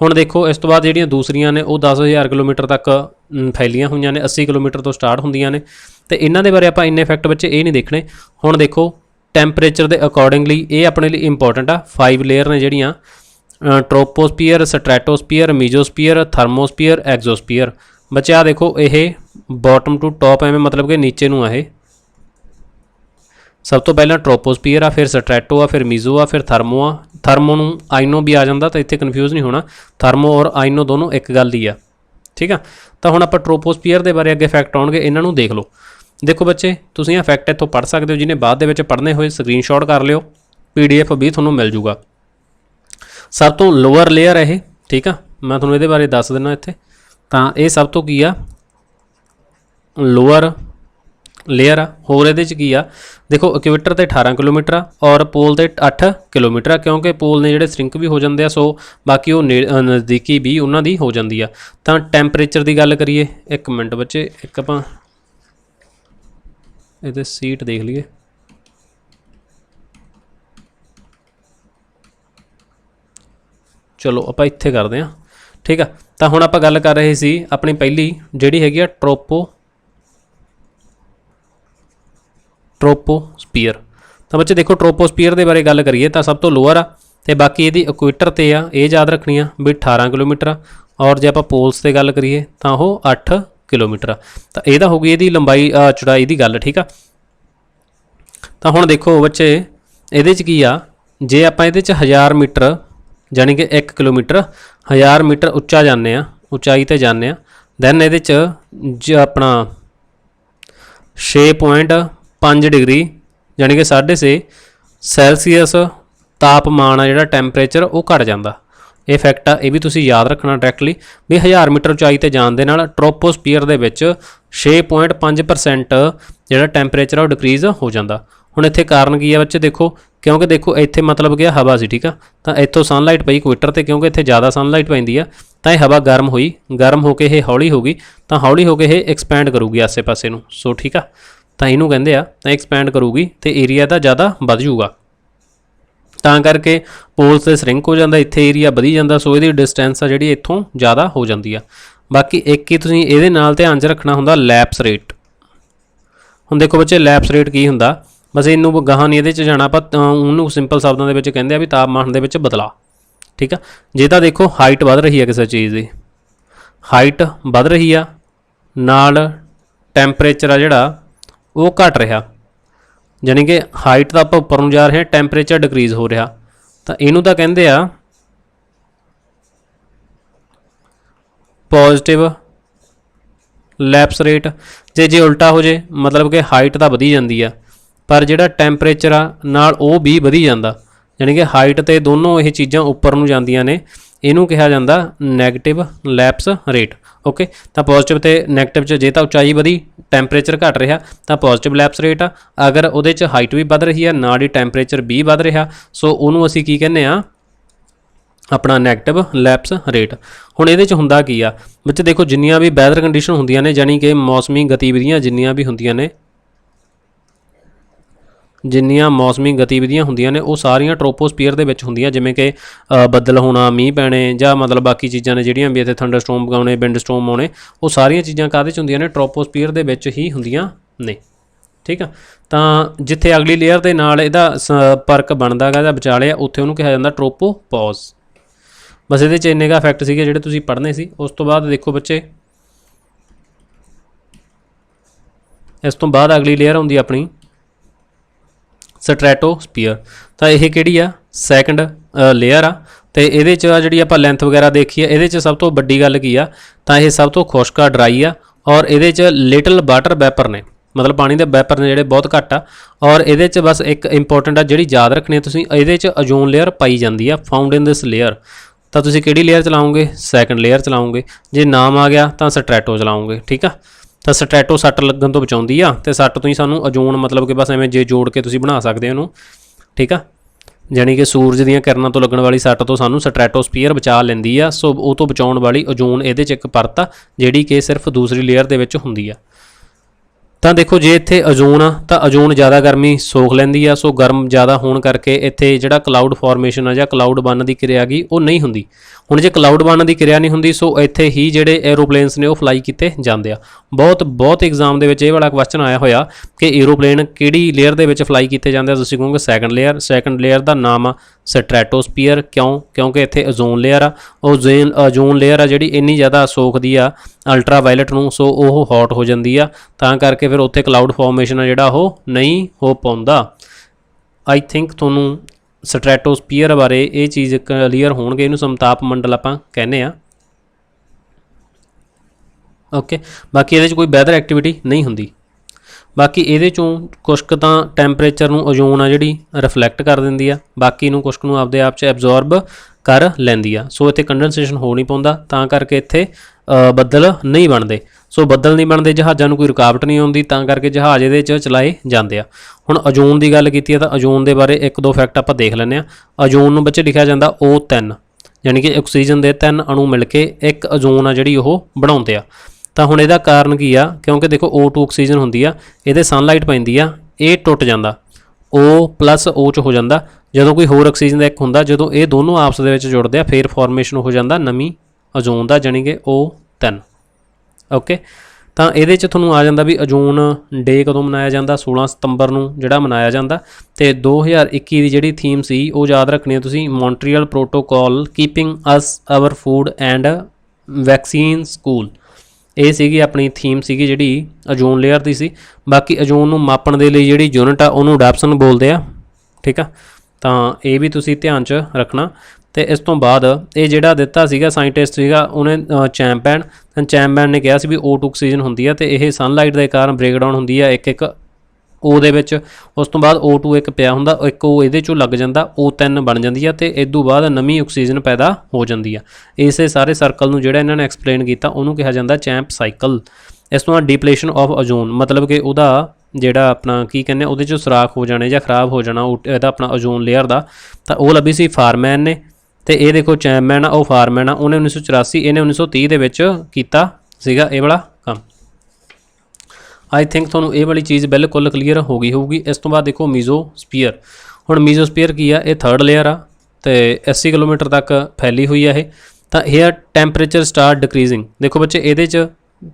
हुण देखो इस तो बाद जिहड़ियां दूसरियां ने वो 10,000 किलोमीटर तक फैलियां हुई ने, 80 किलोमीटर तो स्टार्ट होंदियां ने। तो इन्हां दे बारे आपां इन्ने फैक्ट बच्चे ये नहीं देखने। हुण देखो टैंपरेचर के अकॉर्डिंगली ये अपने लिए इंपॉर्टेंट आ। 5 लेयर ने जिहड़ियां ट्रोपोस्फीयर, स्ट्रैटोस्फीयर, मीजोस्फीयर, थर्मोस्फीयर, एग्जोस्फीयर। बच्चे आ देखो ये बॉटम टू टॉप एवें मतलब कि नीचे नूं आ। ये सब तो पहला ट्रोपोस्फीयर आ, फिर स्ट्रैटो आ, फिर मीजो आ, फिर थर्मो आ। थर्मो नूं आइनो भी आ जाता तो इत्थे कन्फ्यूज़ नहीं होना। थर्मो और आइनो दोनों एक गल ही आ, ठीक है। तो हुण आपां ट्रोपोस्फीयर के बारे अगे फैक्ट आउणगे, इन्हां नूं देख लो। देखो बच्चे तुसीं आ फैक्ट इत्थों पढ़ सकते हो, जिन्हें बाद दे विच पढ़ने होए स्क्रीनशॉट कर लिओ, PDF भी तुहानूं मिल जूगा। सब तो लोअर लेयर है, ठीक है। मैं तुहानूं इहदे बारे दस दिना इत्थे। तां ये सब तो की आ लोअर लेयर आ। होर इहदे च की आ देखो इक्वेटर ते 18 किलोमीटर आ और पोल ते 8 किलोमीटर आ, क्योंकि पोल ने जिहड़े श्रिंक भी हो जाते हैं, सो बाकी वो नज़दीकी भी उन्हां दी हो जाती आ। तां टैंपरेचर की गल करिए, एक मिनट बच्चे एक आपां इहदे सीट देख लीए। चलो आप इत्थे करते हैं, ठीक है। तो हुण आपां गल कर रहे सी अपनी पहली जिहड़ी हैगी आ ट्रोपोस्फीयर। तो बच्चे देखो ट्रोपोस्फीयर के बारे गल करिए तो सब तो लोअर आ, तो बाकी ये इक्वेटर ते आ, ये याद रखनी आ भी 18 किलोमीटर आ। और जो आप पोल्स की गल करिए तो वह 8 किलोमीटर आ। तो यह होगी ये लंबाई चौड़ाई की गल, ठीक आ। तो हुण देखो बच्चे ये की आ, जे आप ये 1000 मीटर जानी कि 1 किलोमीटर 1000 मीटर उच्चा जाने आ, उचाई ते जाने आ, दैन ये अपना 6.5 डिग्री यानी कि 6.5 सैल्सीअस तापमान आ, जिहड़ा टैंपरेचर वो घट जाता। ये फैक्ट आ, ये भी तुसीं याद रखना डायरैक्टली भी 1000 मीटर उचाई ते जाण दे नाल ट्रोपोस्फीयर दे विच 6.5% जिहड़ा टैंपरेचर वो डिक्रीज़ हो जाता। हुण इत्थे कारण की है बच्चे देखो, क्योंकि देखो इत्थे मतलब कि हवा सी, ठीक आ। तो इत्थों सनलाइट पई इक्वेटर ते, क्योंकि इत्थे ज़्यादा सनलाइट पैंदी आ तो यह हवा गर्म हुई, गर्म होकर यह हौली होगी, तो हौली होकर यह एक्सपैंड करूगी आसे पासे नूं। सो ठीक आ, तो इनू कहते आ तो एक्सपैंड करूगी तो एरिया का ज़्यादा वध जूगा, तां करके पोल्स से श्रिंक हो जाता, इत्थे एरिया वधी जाता। सो ये डिस्टेंस आ जिहड़ी इत्थों ज़्यादा हो जाती है। बाकी एक ही तुसीं इहदे नाल ध्यान च रखना हुंदा लैप्स रेट। हुण देखो बच्चे लैप्स रेट की हुंदा, बस इनू गाहां नहीं ये जाना, आप उन्होंने सिंपल शब्दों के कहते हैं भी तापमान के बदलाव, ठीक है। जे तो देखो हाइट वध रही है किसी चीज़ की, हाइट वध रही आ नाल टैंपरेचर आ जिहड़ा वो घट रहा, यानी कि हाइट तो आप उपर नूं जा रहे हैं, टैंपरेचर डिक्रीज़ हो रहा। तो इनू तो कहते आ पॉजिटिव लैप्स रेट। जे उल्टा हो जाए मतलब कि हाइट तो वधी जाती है पर जिहड़ा टैंपरेचर आ नाल वो भी वधी जाता, यानी कि हाइट तो दोनों ये चीज़ां उपर नूं जांदियां ने, इनू कहा जाता नैगेटिव लैप्स रेट। ओके, तो पॉजिटिव तो नैगेटिव जे तो उचाई वधी टैंपरेचर घट रहा तो पॉजिटिव लैप्स रेट आ, अगर उहदे च हाइट भी वध रही है नाल ही टैंपरेचर भी वध रहा, सो उहनूं असीं की कहने आ अपना नैगेटिव लैप्स रेट। हुण इहदे च हुंदा की आ बच्चे देखो, जिन्नियां भी वैदर कंडीशन हुंदियां ने यानी कि मौसमी गतिविधियां जिन्नियां भी हुंदियां ने, जिन्नियां मौसमी गतिविधियां हुंदियां ने वो सारियां ट्रोपोस्फीयर दे विच हुंदियां, जिवें कि बदल होना, मींह पैणे जां मतलब बाकी चीज़ां ने जिहड़ियां भी इत्थे थंडरस्टॉर्म आउणे, विंडस्टॉर्म आउणे, वो सारियां चीज़ां काहदे च हुंदियां ने ट्रोपोस्फीयर दे विच ही हुंदियां ने, ठीक है। तो जिथे अगली लेयर के नाल इहदा संपर्क बनदा गा विचाले उत्थे उहनूं कहा जांदा ट्रोपोपॉज। बस इहदे च इन्ने का फैक्ट सीगे जिहड़े तुसीं पढ़ने सी। उस तो बाद देखो बच्चे इस तो बाद अगली लेयर हुंदी अपनी स्ट्रैटोस्फीयर। तो यह किहड़ी आ सैकंड लेयर आ, तो ये जी आप लेंथ वगैरह देखिए ये सब तो वड्डी गल की आ, तो यह सब तो खुश्क आ, ड्राई आ, और ये लिटल वाटर वैपर ने, मतलब पानी के वैपर ने जिहड़े बहुत घट आ। और ये बस एक इंपोर्टेंट आ जिहड़ी याद रखनी तुसीं, ये ओजोन लेयर पाई जाती है फाउंड इन दिस लेयर। तो तुसीं किहड़ी लेयर चलाओगे, सैकंड लेयर चलाओगे। जे नाम आ गया तो स्ट्रैटो चलाओगे, ठीक है। तो स्ट्रैटो सੱਟ लगन तो बचाउंदी आ, ते सੱਟ तो ही सानू ओजोन मतलब कि बस एवें जे जोड़ के तुसीं बना सकते हो, ठीक है। ਜਾਣੀ ਕਿ ਸੂਰਜ ਦੀਆਂ ਕਿਰਨਾਂ ਤੋਂ ਲੱਗਣ ਵਾਲੀ ਸੱਟ ਤੋਂ ਸਾਨੂੰ ਸਟ੍ਰੈਟੋਸਫੀਅਰ ਬਚਾ ਲੈਂਦੀ ਆ। ਸੋ ਉਹ ਤੋਂ ਬਚਾਉਣ ਵਾਲੀ ਓਜ਼ੋਨ ਇਹਦੇ 'ਚ ਇੱਕ ਪਰਤ ਆ ਜਿਹੜੀ ਕਿ ਸਿਰਫ ਦੂਸਰੀ ਲੇਅਰ ਦੇ ਵਿੱਚ ਹੁੰਦੀ ਆ। ਤਾਂ ਦੇਖੋ ਜੇ ਇੱਥੇ ਓਜ਼ੋਨ ਆ ਤਾਂ ਓਜ਼ੋਨ ਜ਼ਿਆਦਾ ਗਰਮੀ ਸੋਖ ਲੈਂਦੀ ਆ। ਸੋ ਗਰਮ ਜ਼ਿਆਦਾ ਹੋਣ ਕਰਕੇ ਇੱਥੇ ਜਿਹੜਾ ਕਲਾਊਡ ਫਾਰਮੇਸ਼ਨ ਆ ਜਾਂ ਕਲਾਊਡ ਬਣਨ ਦੀ ਕਿਰਿਆ ਗੀ ਉਹ ਨਹੀਂ ਹੁੰਦੀ। ਹੁਣ ਜੇ ਕਲਾਊਡ ਬਣਨ ਦੀ ਕਿਰਿਆ ਨਹੀਂ ਹੁੰਦੀ ਸੋ ਇੱਥੇ ਹੀ ਜਿਹੜੇ ਐਰੋਪਲੇਨਸ ਨੇ ਉਹ ਫਲਾਈ ਕੀਤੇ ਜਾਂਦੇ ਆ। ਬਹੁਤ ਐਗਜ਼ਾਮ ਦੇ ਵਿੱਚ ਇਹ ਵਾਲਾ ਕੁਐਸਚਨ ਆਇਆ ਹੋਇਆ ਕਿ ਐਰੋਪਲੇਨ ਕਿਹੜੀ ਲੇਅਰ ਦੇ ਵਿੱਚ ਫਲਾਈ ਕੀਤੇ ਜਾਂਦੇ ਆ। ਤੁਸੀਂ ਕਹੋਗੇ ਸੈਕੰਡ ਲੇਅਰ ਦਾ ਨਾਮ ਆ ਸਟ੍ਰੈਟੋਸਫੀਅਰ। ਕਿਉਂਕਿ ਇੱਥੇ ਓਜ਼ੋਨ ਲੇਅਰ ਆ। ਓਜ਼ੋਨ ਲੇਅਰ ਆ ਜਿਹੜੀ ਇੰਨੀ ਜ਼ਿਆਦਾ ਸੋਖਦੀ ਆ ਅਲਟਰਾ ਵਾਇਲਟ ਨੂੰ, ਸੋ ਉਹ ਹੌਟ ਹੋ ਜਾਂਦੀ ਆ। ਤਾਂ ਕਰਕੇ ਫਿਰ ਉੱਥੇ ਕਲਾਊਡ ਫਾਰਮੇਸ਼ਨ ਆ ਜਿਹੜਾ ਉਹ ਨਹੀਂ ਹੋ ਪਾਉਂਦਾ। ਆਈ ਥਿੰਕ ਤੁਹਾਨੂੰ ਸਟ੍ਰੈਟੋਸਫੀਅਰ ਬਾਰੇ ਇਹ ਚੀਜ਼ ਕਲੀਅਰ ਹੋਣਗੇ। ਇਹਨੂੰ ਸਮਤਾਪ ਮੰਡਲ ਆਪਾਂ ਕਹਿੰਦੇ ਆ। ਓਕੇ, ਬਾਕੀ ਇਹਦੇ 'ਚ ਕੋਈ ਵੈਦਰ ਐਕਟੀਵਿਟੀ ਨਹੀਂ ਹੁੰਦੀ। ਬਾਕੀ ਇਹਦੇ 'ਚੋਂ ਕੁਛ ਕੁ ਤਾਂ ਟੈਂਪਰੇਚਰ ਨੂੰ ਓਜ਼ੋਨ ਆ ਜਿਹੜੀ ਰਿਫਲੈਕਟ ਕਰ ਦਿੰਦੀ ਆ, ਬਾਕੀ ਨੂੰ ਕੁਛ ਕੁ ਨੂੰ ਆਪਦੇ ਆਪ 'ਚ ਐਬਜ਼ੋਰਬ ਕਰ ਲੈਂਦੀ ਆ। ਸੋ ਇੱਥੇ ਕੰਡੈਂਸੇਸ਼ਨ ਹੋ ਨਹੀਂ ਪਾਉਂਦਾ, ਤਾਂ ਕਰਕੇ ਇੱਥੇ ਬੱਦਲ ਨਹੀਂ ਬਣਦੇ। ਸੋ ਬੱਦਲ ਨਹੀਂ ਬਣਦੇ, ਜਹਾਜ਼ਾਂ ਨੂੰ ਕੋਈ ਰੁਕਾਵਟ ਨਹੀਂ ਆਉਂਦੀ, ਤਾਂ ਕਰਕੇ ਜਹਾਜ਼ ਇਹਦੇ 'ਚ ਚਲਾਏ ਜਾਂਦੇ ਆ। ਹੁਣ ਓਜ਼ੋਨ ਦੀ ਗੱਲ ਕੀਤੀ ਹੈ ਤਾਂ ਓਜ਼ੋਨ ਦੇ ਬਾਰੇ ਇੱਕ ਦੋ ਫੈਕਟ ਆਪਾਂ ਦੇਖ ਲੈਂਦੇ ਹਾਂ। ਓਜ਼ੋਨ ਨੂੰ ਬੱਚੇ ਲਿਖਿਆ ਜਾਂਦਾ O3, ਯਾਨੀ ਕਿ ਆਕਸੀਜਨ ਦੇ 3 ਅਣੂ ਮਿਲ ਕੇ ਇੱਕ ਓਜ਼ੋਨ ਆ ਜਿਹੜੀ ਉਹ ਬਣਾਉਂਦੇ ਆ। ਤਾਂ ਹੁਣ ਇਹਦਾ ਕਾਰਨ ਕੀ ਆ? ਕਿਉਂਕਿ ਦੇਖੋ O2 ਆਕਸੀਜਨ ਹੁੰਦੀ ਆ, ਇਹਦੇ ਸਨਲਾਈਟ ਪੈਂਦੀ ਆ, ਇਹ ਟੁੱਟ ਜਾਂਦਾ, O+O 'ਚ ਹੋ ਜਾਂਦਾ। ਜਦੋਂ ਕੋਈ ਹੋਰ ਆਕਸੀਜਨ ਦਾ ਇੱਕ ਹੁੰਦਾ, ਜਦੋਂ ਇਹ ਦੋਨੋਂ ਆਪਸ ਦੇ ਵਿੱਚ ਜੁੜਦੇ ਆ ਫਿਰ ਫਾਰਮੇਸ਼ਨ ਹੋ ਜਾਂਦਾ ਨਵੀਂ ਓਜ਼ੋਨ ਦਾ, ਜਾਣੀ ਕਿ O3। ਓਕੇ, ਤਾਂ ਇਹਦੇ 'ਚ ਤੁਹਾਨੂੰ ਆ ਜਾਂਦਾ ਵੀ ਓਜ਼ੋਨ ਡੇ ਕਦੋਂ ਮਨਾਇਆ ਜਾਂਦਾ? 16 ਸਤੰਬਰ ਨੂੰ ਜਿਹੜਾ ਮਨਾਇਆ ਜਾਂਦਾ। ਅਤੇ 2021 ਦੀ ਜਿਹੜੀ ਥੀਮ ਸੀ ਉਹ ਯਾਦ ਰੱਖਣੀ ਹੈ ਤੁਸੀਂ, Montreal protocol keeping us our food and vaccines cool. ਇਹ ਸੀਗੀ ਆਪਣੀ ਥੀਮ ਸੀਗੀ ਜਿਹੜੀ ਓਜ਼ੋਨ ਲੇਅਰ ਦੀ ਸੀ। ਬਾਕੀ ਓਜ਼ੋਨ ਨੂੰ ਮਾਪਣ ਦੇ ਲਈ ਜਿਹੜੀ ਯੂਨਿਟ ਆ ਉਹਨੂੰ ਡੈਪਸਨ ਬੋਲਦੇ ਆ, ਠੀਕ ਆ। ਤਾਂ ਇਹ ਵੀ ਤੁਸੀਂ ਧਿਆਨ 'ਚ ਰੱਖਣਾ। ਅਤੇ ਇਸ ਤੋਂ ਬਾਅਦ ਇਹ ਜਿਹੜਾ ਦਿੱਤਾ ਸੀਗਾ ਸਾਇੰਟਿਸਟ ਸੀਗਾ ਉਹਨੇ ਚੈਂਪਬੈਨ ਨੇ ਕਿਹਾ ਸੀ ਵੀ O2 ਆਕਸੀਜਨ ਹੁੰਦੀ ਆ ਅਤੇ ਇਹ ਸਨਲਾਈਟ ਦੇ ਕਾਰਨ ਬ੍ਰੇਕਡਾਊਨ ਹੁੰਦੀ ਆ ਇੱਕ O ਦੇ ਵਿੱਚ। ਉਸ ਤੋਂ ਬਾਅਦ O2 ਇੱਕ ਪਿਆ ਹੁੰਦਾ, ਇੱਕ O ਇਹਦੇ 'ਚੋਂ ਲੱਗ ਜਾਂਦਾ, O3 ਬਣ ਜਾਂਦੀ ਆ ਅਤੇ ਇਸ ਤੋਂ ਬਾਅਦ ਨਵੀਂ ਆਕਸੀਜਨ ਪੈਦਾ ਹੋ ਜਾਂਦੀ ਆ। ਇਸੇ ਸਾਰੇ ਸਰਕਲ ਨੂੰ ਜਿਹੜਾ ਇਹਨਾਂ ਨੇ ਐਕਸਪਲੇਨ ਕੀਤਾ ਉਹਨੂੰ ਕਿਹਾ ਜਾਂਦਾ ਚੈਂਪ ਸਾਈਕਲ। ਇਸ ਤੋਂ ਬਾਅਦ ਡਿਪਲੇਸ਼ਨ ਆਫ ਓਜ਼ੋਨ, ਮਤਲਬ ਕਿ ਉਹਦਾ ਜਿਹੜਾ ਆਪਣਾ ਕੀ ਕਹਿੰਦੇ ਉਹਦੇ 'ਚੋਂ ਸੁਰਾਖ ਹੋ ਜਾਣੇ ਜਾਂ ਖਰਾਬ ਹੋ ਜਾਣਾ ਇਹਦਾ ਆਪਣਾ ਓਜ਼ੋਨ ਲੇਅਰ ਦਾ। ਤਾਂ ਉਹ ਲੱਭੀ ਸੀ ਫਾਰਮੈਨ ਨੇ, ਅਤੇ ਇਹ ਦੇਖੋ ਚੈਂਪਮੈਨ ਆ ਉਹ ਫਾਰਮੈਨ ਆ, ਉਹਨੇ 1984, ਇਹਨੇ 1930 ਦੇ ਵਿੱਚ ਕੀਤਾ ਸੀਗਾ ਇਹ ਵਾਲਾ ਕੰਮ। ਆਈ ਥਿੰਕ ਤੁਹਾਨੂੰ ਇਹ ਵਾਲੀ ਚੀਜ਼ ਬਿਲਕੁਲ ਕਲੀਅਰ ਹੋ ਗਈ ਹੋਊਗੀ। ਇਸ ਤੋਂ ਬਾਅਦ ਦੇਖੋ ਮੀਜ਼ੋਸਪੀਅਰ। ਹੁਣ ਮੀਜ਼ੋਸਪੀਅਰ ਕੀ ਆ? ਇਹ 3rd ਲੇਅਰ ਆ ਅਤੇ 80 ਕਿਲੋਮੀਟਰ ਤੱਕ ਫੈਲੀ ਹੋਈ ਆ ਇਹ। ਤਾਂ ਹੇਅਰ ਟੈਂਪਰੇਚਰ ਸਟਾਰਟ ਡਿਕਰੀਜ਼ਿੰਗ। ਦੇਖੋ ਬੱਚੇ ਇਹਦੇ 'ਚ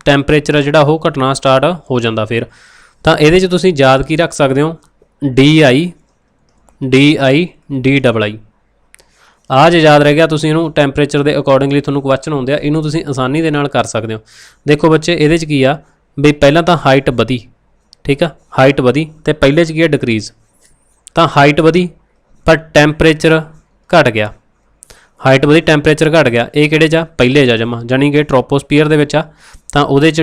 ਟੈਂਪਰੇਚਰ ਆ ਜਿਹੜਾ ਉਹ ਘਟਣਾ ਸਟਾਰਟ ਹੋ ਜਾਂਦਾ ਫਿਰ। ਤਾਂ ਇਹਦੇ 'ਚ ਤੁਸੀਂ ਯਾਦ ਕੀ ਰੱਖ ਸਕਦੇ ਹੋ? DI DII। ਆਹ ਜੇ ਯਾਦ ਰਹਿ ਗਿਆ ਤੁਸੀਂ ਇਹਨੂੰ ਟੈਂਪਰੇਚਰ ਦੇ ਅਕੋਰਡਿੰਗਲੀ ਤੁਹਾਨੂੰ ਕੁਐਸਚਨ ਹੁੰਦੇ ਆ, ਇਹਨੂੰ ਤੁਸੀਂ ਆਸਾਨੀ ਦੇ ਨਾਲ ਕਰ ਸਕਦੇ ਹੋ। ਦੇਖੋ ਬੱਚੇ ਇਹਦੇ 'ਚ ਕੀ ਆ ਵੀ ਪਹਿਲਾਂ ਤਾਂ ਹਾਈਟ ਵਧੀ, ਠੀਕ ਆ, ਹਾਈਟ ਵਧੀ ਅਤੇ ਪਹਿਲੇ 'ਚ ਕੀ ਆ ਡਿਕਰੀਜ਼। ਤਾਂ ਹਾਈਟ ਵਧੀ ਪਰ ਟੈਂਪਰੇਚਰ ਘਟ ਗਿਆ, ਹਾਈਟ ਵਧੀ ਟੈਂਪਰੇਚਰ ਘਟ ਗਿਆ। ਇਹ ਕਿਹੜੇ 'ਚ ਆ? ਪਹਿਲੇ 'ਚ ਆ ਜਮਾ, ਜਾਣੀ ਕਿ ਟ੍ਰੋਪੋਸਫੀਅਰ ਦੇ ਵਿੱਚ ਆ। ਤਾਂ ਉਹਦੇ 'ਚ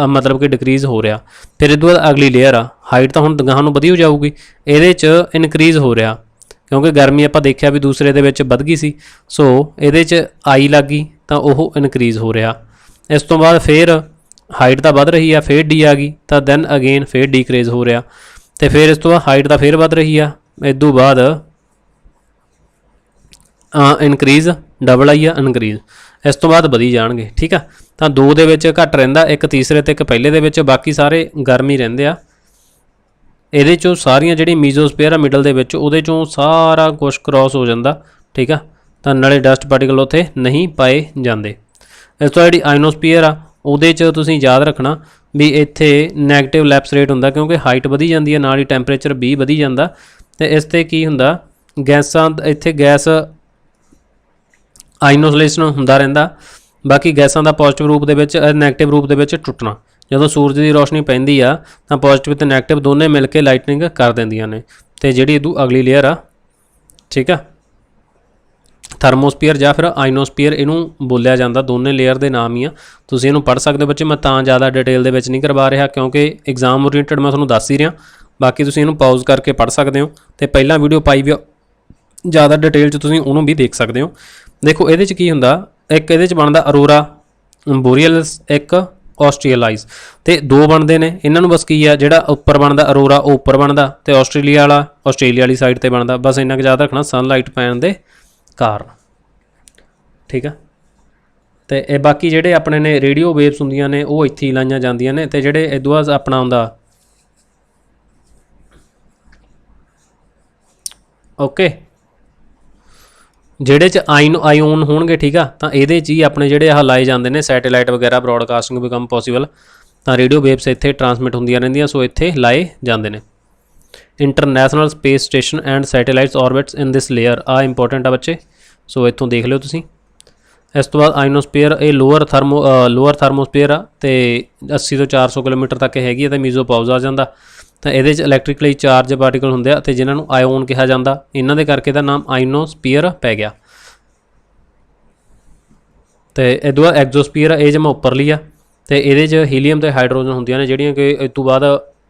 ਮਤਲਬ ਕਿ ਡਿਕਰੀਜ਼ ਹੋ ਰਿਹਾ। ਫਿਰ ਇਹ ਤੋਂ ਬਾਅਦ ਅਗਲੀ ਲੇਅਰ ਆ, ਹਾਈਟ ਤਾਂ ਹੁਣ ਗਾਹਾਂ ਨੂੰ ਵਧੀ ਹੋ ਜਾਊਗੀ, ਇਹਦੇ 'ਚ ਇਨਕਰੀਜ਼ ਹੋ ਰਿਹਾ ਕਿਉਂਕਿ ਗਰਮੀ ਆਪਾਂ ਦੇਖਿਆ ਵੀ ਦੂਸਰੇ ਦੇ ਵਿੱਚ ਵੱਧ ਗਈ ਸੀ। ਸੋ ਇਹਦੇ 'ਚ I ਲੱਗ ਗਈ ਤਾਂ ਉਹ ਇਨਕਰੀਜ਼ ਹੋ ਰਿਹਾ। ਇਸ ਤੋਂ ਬਾਅਦ ਫਿਰ ਹਾਈਟ ਤਾਂ ਵੱਧ ਰਹੀ ਆ, ਫਿਰ D ਆ ਗਈ ਤਾਂ ਦੈਨ ਅਗੇਨ ਫਿਰ ਡੀਕਰੀਜ਼ ਹੋ ਰਿਹਾ। ਅਤੇ ਫਿਰ ਇਸ ਤੋਂ ਬਾਅਦ ਹਾਈਟ ਤਾਂ ਫਿਰ ਵੱਧ ਰਹੀ ਆ, ਇਸ ਤੋਂ ਬਾਅਦ ਇਨਕਰੀਜ਼, ਡਬਲ ਆਈ ਆ ਇਨਕਰੀਜ਼, ਇਸ ਤੋਂ ਬਾਅਦ ਵਧੀ ਜਾਣਗੇ, ਠੀਕ ਆ। ਤਾਂ 2 ਦੇ ਵਿੱਚ ਘੱਟ ਰਹਿੰਦਾ, ਇੱਕ ਤੀਸਰੇ ਅਤੇ ਇੱਕ ਪਹਿਲੇ ਦੇ ਵਿੱਚ, ਬਾਕੀ ਸਾਰੇ ਗਰਮੀ ਰਹਿੰਦੇ ਆ। ਇਹਦੇ 'ਚੋਂ ਸਾਰੀਆਂ ਜਿਹੜੀ ਮੀਜ਼ੋਸਪੀਅਰ ਆ ਮਿਡਲ ਦੇ ਵਿੱਚ ਉਹਦੇ 'ਚੋਂ ਸਾਰਾ ਕੁਛ ਕ੍ਰੋਸ ਹੋ ਜਾਂਦਾ, ਠੀਕ ਆ। ਤਾਂ ਨਾਲੇ ਡਸਟ ਪਾਰਟੀਕਲ ਉੱਥੇ ਨਹੀਂ ਪਾਏ ਜਾਂਦੇ। ਇਸ ਤੋਂ ਜਿਹੜੀ ਆਇਨੋਸਪੀਅਰ ਆ ਉਹਦੇ 'ਚ ਤੁਸੀਂ ਯਾਦ ਰੱਖਣਾ ਵੀ ਇੱਥੇ ਨੈਗੇਟਿਵ ਲੈਪਸ ਰੇਟ ਹੁੰਦਾ ਕਿਉਂਕਿ ਹਾਈਟ ਵਧੀ ਜਾਂਦੀ ਹੈ, ਨਾਲ ਹੀ ਟੈਂਪਰੇਚਰ ਵੀ ਵਧੀ ਜਾਂਦਾ। ਅਤੇ ਇਸ 'ਤੇ ਕੀ ਹੁੰਦਾ, ਗੈਸਾਂ ਇੱਥੇ ਗੈਸ ਆਇਨੋਸਲੇਸ਼ਨ ਹੁੰਦਾ ਰਹਿੰਦਾ। ਬਾਕੀ ਗੈਸਾਂ ਦਾ ਪੋਜ਼ੀਟਿਵ ਰੂਪ ਦੇ ਵਿੱਚ ਨੈਗੇਟਿਵ ਰੂਪ ਦੇ ਵਿੱਚ ਟੁੱਟਣਾ। ਜਦੋਂ ਸੂਰਜ ਦੀ ਰੋਸ਼ਨੀ ਪੈਂਦੀ ਆ ਤਾਂ ਪੋਜ਼ੀਟਿਵ ਅਤੇ ਨੈਗੇਟਿਵ ਦੋਨੇ ਮਿਲ ਕੇ ਲਾਈਟਨਿੰਗ ਕਰ ਦਿੰਦੀਆਂ ਨੇ। ਅਤੇ ਜਿਹੜੀ ਇਹਦੂ ਅਗਲੀ ਲੇਅਰ ਆ, ਠੀਕ ਆ, ਥਰਮੋਸਪੀਅਰ ਜਾਂ ਫਿਰ ਆਇਨੋਸਪੀਅਰ ਇਹਨੂੰ ਬੋਲਿਆ ਜਾਂਦਾ, ਦੋਨੇ ਲੇਅਰ ਦੇ ਨਾਮ ਹੀ ਆ। ਤੁਸੀਂ ਇਹਨੂੰ ਪੜ੍ਹ ਸਕਦੇ ਹੋ ਬੱਚੇ। ਮੈਂ ਤਾਂ ਜ਼ਿਆਦਾ ਡਿਟੇਲ ਦੇ ਵਿੱਚ ਨਹੀਂ ਕਰਵਾ ਰਿਹਾ ਕਿਉਂਕਿ ਐਗਜ਼ਾਮ ਓਰੀਐਂਟਡ ਮੈਂ ਤੁਹਾਨੂੰ ਦੱਸ ਹੀ ਰਿਹਾ। ਬਾਕੀ ਤੁਸੀਂ ਇਹਨੂੰ ਪਾਊਜ਼ ਕਰਕੇ ਪੜ੍ਹ ਸਕਦੇ ਹੋ ਅਤੇ ਪਹਿਲਾਂ ਵੀਡੀਓ ਪਾਈ ਵੀ ਜ਼ਿਆਦਾ ਡਿਟੇਲ 'ਚ ਤੁਸੀਂ ਉਹਨੂੰ ਵੀ ਦੇਖ ਸਕਦੇ ਹੋ। ਦੇਖੋ ਇਹਦੇ 'ਚ ਕੀ ਹੁੰਦਾ, ਇੱਕ ਇਹਦੇ 'ਚ ਬਣਦਾ ਅਰੋਰਾ ਬੋਰੀਅਲਸ, ਇੱਕ ਆਸਟ੍ਰੇਲਾਈਜ਼। ਤੇ ਦੋ ਬਣਦੇ ਨੇ ਇਹਨਾਂ ਨੂੰ, ਬਸ ਕੀ ਆ ਜਿਹੜਾ ਉੱਪਰ ਬਣਦਾ ਅਰੋਰਾ ਉਹ ਉੱਪਰ ਬਣਦਾ, ਤੇ ਆਸਟ੍ਰੇਲੀਆ ਵਾਲਾ ਆਸਟ੍ਰੇਲੀਆ ਵਾਲੀ ਸਾਈਡ ਤੇ ਬਣਦਾ। ਬਸ ਇੰਨਾ ਕੁ ਯਾਦ ਰੱਖਣਾ ਸਨਲਾਈਟ ਪੈਣ ਦੇ ਕਾਰਨ, ਠੀਕ ਆ। ਤੇ ਇਹ ਬਾਕੀ ਜਿਹੜੇ ਆਪਣੇ ਨੇ ਰੇਡੀਓ ਵੇਵਸ ਹੁੰਦੀਆਂ ਨੇ ਉਹ ਇੱਥੇ ਹੀ ਲਾਈਆਂ ਜਾਂਦੀਆਂ ਨੇ। ਤੇ ਜਿਹੜੇ ਇਦੋਂ ਬਾਅਦ ਆਪਣਾ ਆਉਂਦਾ ਓਕੇ, ਜਿਹੜੇ 'ਚ ਆਇਓਨ ਹੋਣਗੇ, ਠੀਕ ਆ, ਤਾਂ ਇਹਦੇ 'ਚ ਹੀ ਆਪਣੇ ਜਿਹੜੇ ਆਹ ਲਾਏ ਜਾਂਦੇ ਨੇ ਸੈਟੇਲਾਈਟ ਵਗੈਰਾ, ਬਰੋਡਕਾਸਟਿੰਗ ਬਿਕਮ ਪੋਸੀਬਲ, ਤਾਂ ਰੇਡੀਓ ਵੇਵਸ ਇੱਥੇ ਟਰਾਂਸਮਿਟ ਹੁੰਦੀਆਂ ਰਹਿੰਦੀਆਂ, ਸੋ ਇੱਥੇ ਲਾਏ ਜਾਂਦੇ ਨੇ। International space station and satellites orbits in this layer, ਆ ਇੰਪੋਰਟੈਂਟ ਆ ਬੱਚੇ, ਸੋ ਇੱਥੋਂ ਦੇਖ ਲਿਓ ਤੁਸੀਂ। ਇਸ ਤੋਂ ਬਾਅਦ ਆਇਨੋਸਪੀਅਰ, ਇਹ ਲੋਅਰ ਥਰਮੋਸਪੀਅਰ ਆ, ਤੇ 80 ਤੋਂ 400 ਕਿਲੋਮੀਟਰ ਤੱਕ ਹੈਗੀ ਹੈ, ਅਤੇ ਮੀਜ਼ੋਪੌਜ਼ ਆ ਜਾਂਦਾ। ਤਾਂ ਇਹਦੇ 'ਚ ਇਲੈਕਟ੍ਰਿਕਲੀ ਚਾਰਜ ਪਾਰਟੀਕਲ ਹੁੰਦੇ ਆ, ਅਤੇ ਜਿਨ੍ਹਾਂ ਨੂੰ ਆਇਓਨ ਕਿਹਾ ਜਾਂਦਾ, ਇਹਨਾਂ ਦੇ ਕਰਕੇ ਦਾ ਨਾਮ ਆਇਨੋਸਪੀਅਰ ਪੈ ਗਿਆ। ਅਤੇ ਇਹਦੋਂ ਬਾਅਦ ਐਗਜ਼ੋਸਪੀਅਰ, ਇਹ ਜਮਾ ਉੱਪਰਲੀ ਆ, ਅਤੇ ਇਹਦੇ 'ਚ ਹੀਲੀਅਮ ਅਤੇ ਹਾਈਡਰੋਜਨ ਹੁੰਦੀਆਂ ਨੇ, ਜਿਹੜੀਆਂ ਕਿ ਇਸ ਤੋਂ ਬਾਅਦ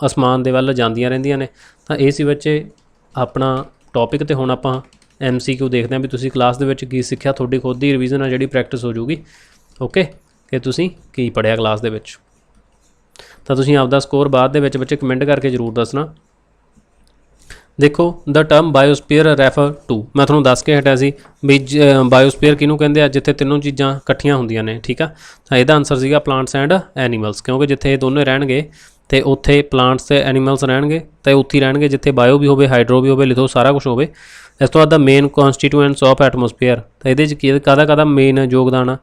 ਅਸਮਾਨ ਦੇ ਵੱਲ ਜਾਂਦੀਆਂ ਰਹਿੰਦੀਆਂ ਨੇ। ਤਾਂ ਇਹ ਸੀ ਬੱਚੇ ਆਪਣਾ ਟੌਪਿਕ, ਅਤੇ ਹੁਣ ਆਪਾਂ MCQ ਦੇਖਦੇ ਹਾਂ ਵੀ ਤੁਸੀਂ ਕਲਾਸ ਦੇ ਵਿੱਚ ਕੀ ਸਿੱਖਿਆ। ਤੁਹਾਡੀ ਖੁਦ ਦੀ ਰਿਵੀਜ਼ਨ ਆ ਜਿਹੜੀ ਪ੍ਰੈਕਟਿਸ ਹੋ ਜੂਗੀ, ਓਕੇ, ਕਿ ਤੁਸੀਂ ਕੀ ਪੜ੍ਹਿਆ ਕਲਾਸ ਦੇ ਵਿੱਚ। ਤਾਂ ਤੁਸੀਂ ਆਪਦਾ ਸਕੋਰ ਬਾਅਦ ਦੇ ਵਿੱਚ ਬੱਚੇ ਕਮੈਂਟ ਕਰਕੇ ਜ਼ਰੂਰ ਦੱਸਣਾ। ਦੇਖੋ, ਦ ਟਰਮ ਬਾਇਓਸਪੀਅਰ ਰੈਫਰ ਟੂ, ਮੈਂ ਤੁਹਾਨੂੰ ਦੱਸ ਕੇ ਹਟਿਆ ਸੀ ਵੀ ਬਾਇਓਸਪੀਅਰ ਕਿਹਨੂੰ ਕਹਿੰਦੇ ਆ, ਜਿੱਥੇ ਤਿੰਨੋਂ ਚੀਜ਼ਾਂ ਇਕੱਠੀਆਂ ਹੁੰਦੀਆਂ ਨੇ, ਠੀਕ ਆ। ਤਾਂ ਇਹਦਾ ਆਨਸਰ ਸੀਗਾ ਪਲਾਂਟਸ ਐਂਡ ਐਨੀਮਲਸ, ਕਿਉਂਕਿ ਜਿੱਥੇ ਇਹ ਦੋਨੇ ਰਹਿਣਗੇ ਅਤੇ ਉੱਥੇ ਪਲਾਂਟਸ ਅਤੇ ਐਨੀਮਲਸ ਰਹਿਣਗੇ, ਅਤੇ ਉੱਥੇ ਹੀ ਰਹਿਣਗੇ ਜਿੱਥੇ ਬਾਇਓ ਵੀ ਹੋਵੇ, ਹਾਈਡਰੋ ਵੀ ਹੋਵੇ, ਲਿਥੋ ਸਾਰਾ ਕੁਛ ਹੋਵੇ। ਇਸ ਤੋਂ ਬਾਅਦ ਦਾ ਮੇਨ ਕੌਂਸਟੀਟਿਊਐਂਟਸ ਆਫ ਐਟਮੋਸਫੀਅਰ, ਤਾਂ ਇਹਦੇ 'ਚ ਕਾਹਦਾ ਮੇਨ ਯੋਗਦਾਨ ਆ,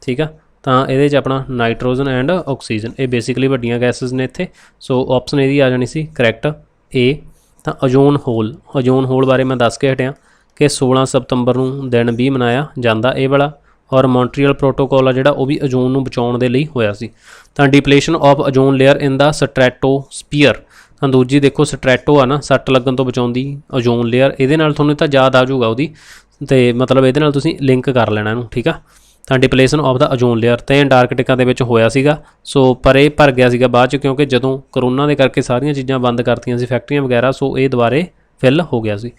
ਠੀਕ ਆ। ਤਾਂ ਇਹਦੇ 'ਚ ਆਪਣਾ ਨਾਈਟ੍ਰੋਜਨ ਐਂਡ ਆਕਸੀਜਨ, ਇਹ ਬੇਸਿਕਲੀ ਵੱਡੀਆਂ ਗੈਸਿਸ ਨੇ ਇੱਥੇ, ਸੋ ਆਪਸ਼ਨ ਇਹਦੀ ਆ ਜਾਣੀ ਸੀ ਕਰੈਕਟ ਏ। ਤਾਂ ਓਜ਼ੋਨ ਹੋਲ ਬਾਰੇ ਮੈਂ ਦੱਸ ਕੇ ਹਟਿਆ ਕਿ 16 ਸਤੰਬਰ ਨੂੰ ਦਿਨ ਵੀ ਮਨਾਇਆ ਜਾਂਦਾ ਇਹ ਵਾਲਾ, ਔਰ ਮੌਂਟਰੀਅਲ ਪ੍ਰੋਟੋਕੋਲ ਆ ਜਿਹੜਾ ਉਹ ਵੀ ਓਜ਼ੋਨ ਨੂੰ ਬਚਾਉਣ ਦੇ ਲਈ ਹੋਇਆ ਸੀ। ਤਾਂ ਡਿਪਲੇਸ਼ਨ ਆਫ ਓਜ਼ੋਨ ਲੇਅਰ ਇਨ ਦਾ ਸਟ੍ਰੈਟੋਸਪੀਅਰ, ਤਾਂ ਦੂਜੀ ਦੇਖੋ ਸਟ੍ਰੈਟੋ ਆ ਨਾ, ਸੱਟ ਲੱਗਣ ਤੋਂ ਬਚਾਉਂਦੀ ਓਜ਼ੋਨ ਲੇਅਰ, ਇਹਦੇ ਨਾਲ ਤੁਹਾਨੂੰ ਤਾਂ ਯਾਦ ਆ ਜਾਊਗਾ ਉਹਦੀ, ਅਤੇ ਮਤਲਬ ਇਹਦੇ ਨਾਲ ਤੁਸੀਂ ਲਿੰਕ ਕਰ ਲੈਣਾ ਇਹਨੂੰ, ਠੀਕ ਆ। ਤਾਂ depletion of the ozone layer, ਅਤੇ ਅੰਟਾਰਕਟਿਕਾ ਦੇ ਵਿੱਚ ਹੋਇਆ ਸੀਗਾ, ਸੋ ਪਰ ਇਹ ਭਰ ਗਿਆ ਸੀਗਾ ਬਾਅਦ 'ਚ, ਕਿਉਂਕਿ ਜਦੋਂ ਕਰੋਨਾ ਦੇ ਕਰਕੇ ਸਾਰੀਆਂ ਚੀਜ਼ਾਂ ਬੰਦ ਕਰਤੀਆਂ ਸੀ, ਫੈਕਟਰੀਆਂ ਵਗੈਰਾ, ਸੋ ਇਹ ਦੁਬਾਰੇ ਫਿਲ ਹੋ ਗਿਆ ਸੀ।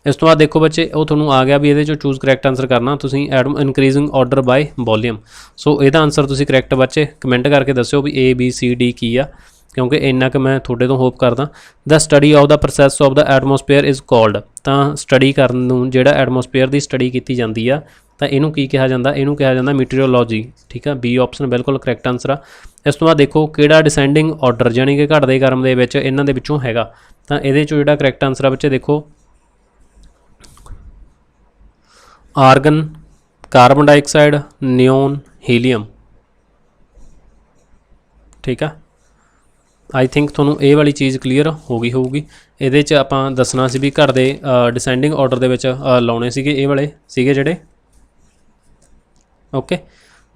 ਇਸ ਤੋਂ ਬਾਅਦ ਦੇਖੋ ਬੱਚੇ, ਉਹ ਤੁਹਾਨੂੰ ਆ ਗਿਆ ਵੀ ਇਹਦੇ 'ਚੋਂ ਚੂਜ਼ ਕਰੈਕਟ ਆਨਸਰ ਕਰਨਾ ਤੁਸੀਂ, atom increasing order by volume. So ਇਹਦਾ ਆਨਸਰ ਤੁਸੀਂ ਕਰੈਕਟ ਬੱਚੇ ਕਮੈਂਟ ਕਰਕੇ ਦੱਸਿਓ ਵੀ A B C D ਕੀ ਆ, ਕਿਉਂਕਿ ਇੰਨਾ ਕੁ ਮੈਂ ਤੁਹਾਡੇ ਤੋਂ ਹੋਪ ਕਰਦਾ। The study of the process of the atmosphere is called, ਤਾਂ ਸਟੱਡੀ ਕਰਨ ਨੂੰ ਜਿਹੜਾ ਐਟਮੋਸਫੇਅਰ ਦੀ ਸਟੱਡੀ ਕੀਤੀ ਜਾਂਦੀ ਆ, ਤਾਂ ਇਹਨੂੰ ਕੀ ਕਿਹਾ ਜਾਂਦਾ, ਇਹਨੂੰ ਕਿਹਾ ਜਾਂਦਾ ਮੀਟੀਓਰੋਲੋਜੀ, ਠੀਕ ਆ। B ਆਪਸ਼ਨ ਬਿਲਕੁਲ ਕਰੈਕਟ ਆਨਸਰ ਆ। ਇਸ ਤੋਂ ਬਾਅਦ ਦੇਖੋ ਕਿਹੜਾ ਡਿਸੈਂਡਿੰਗ ਆਰਡਰ, ਜਾਣੀ ਕਿ ਘਟਦੇ ਕ੍ਰਮ ਦੇ ਵਿੱਚ ਇਹਨਾਂ ਦੇ ਵਿੱਚੋਂ ਹੈਗਾ, ਤਾਂ ਇਹਦੇ 'ਚੋਂ ਜਿਹੜਾ ਕਰੈਕਟ ਆਨਸਰ ਆ ਬੱਚੇ ਦੇਖੋ organ, carbon dioxide, neon, helium, ਠੀਕ ਆ। ਆਈ ਥਿੰਕ ਤੁਹਾਨੂੰ ਇਹ ਵਾਲੀ ਚੀਜ਼ ਕਲੀਅਰ ਹੋ ਗਈ ਹੋਊਗੀ। ਇਹਦੇ 'ਚ ਆਪਾਂ ਦੱਸਣਾ ਸੀ ਵੀ ਘਰ ਦੇ ਡਿਸੈਂਡਿੰਗ ਆਰਡਰ ਦੇ ਵਿੱਚ ਲਾਉਣੇ ਸੀਗੇ ਇਹ ਵਾਲੇ ਸੀਗੇ ਜਿਹੜੇ, ਓਕੇ।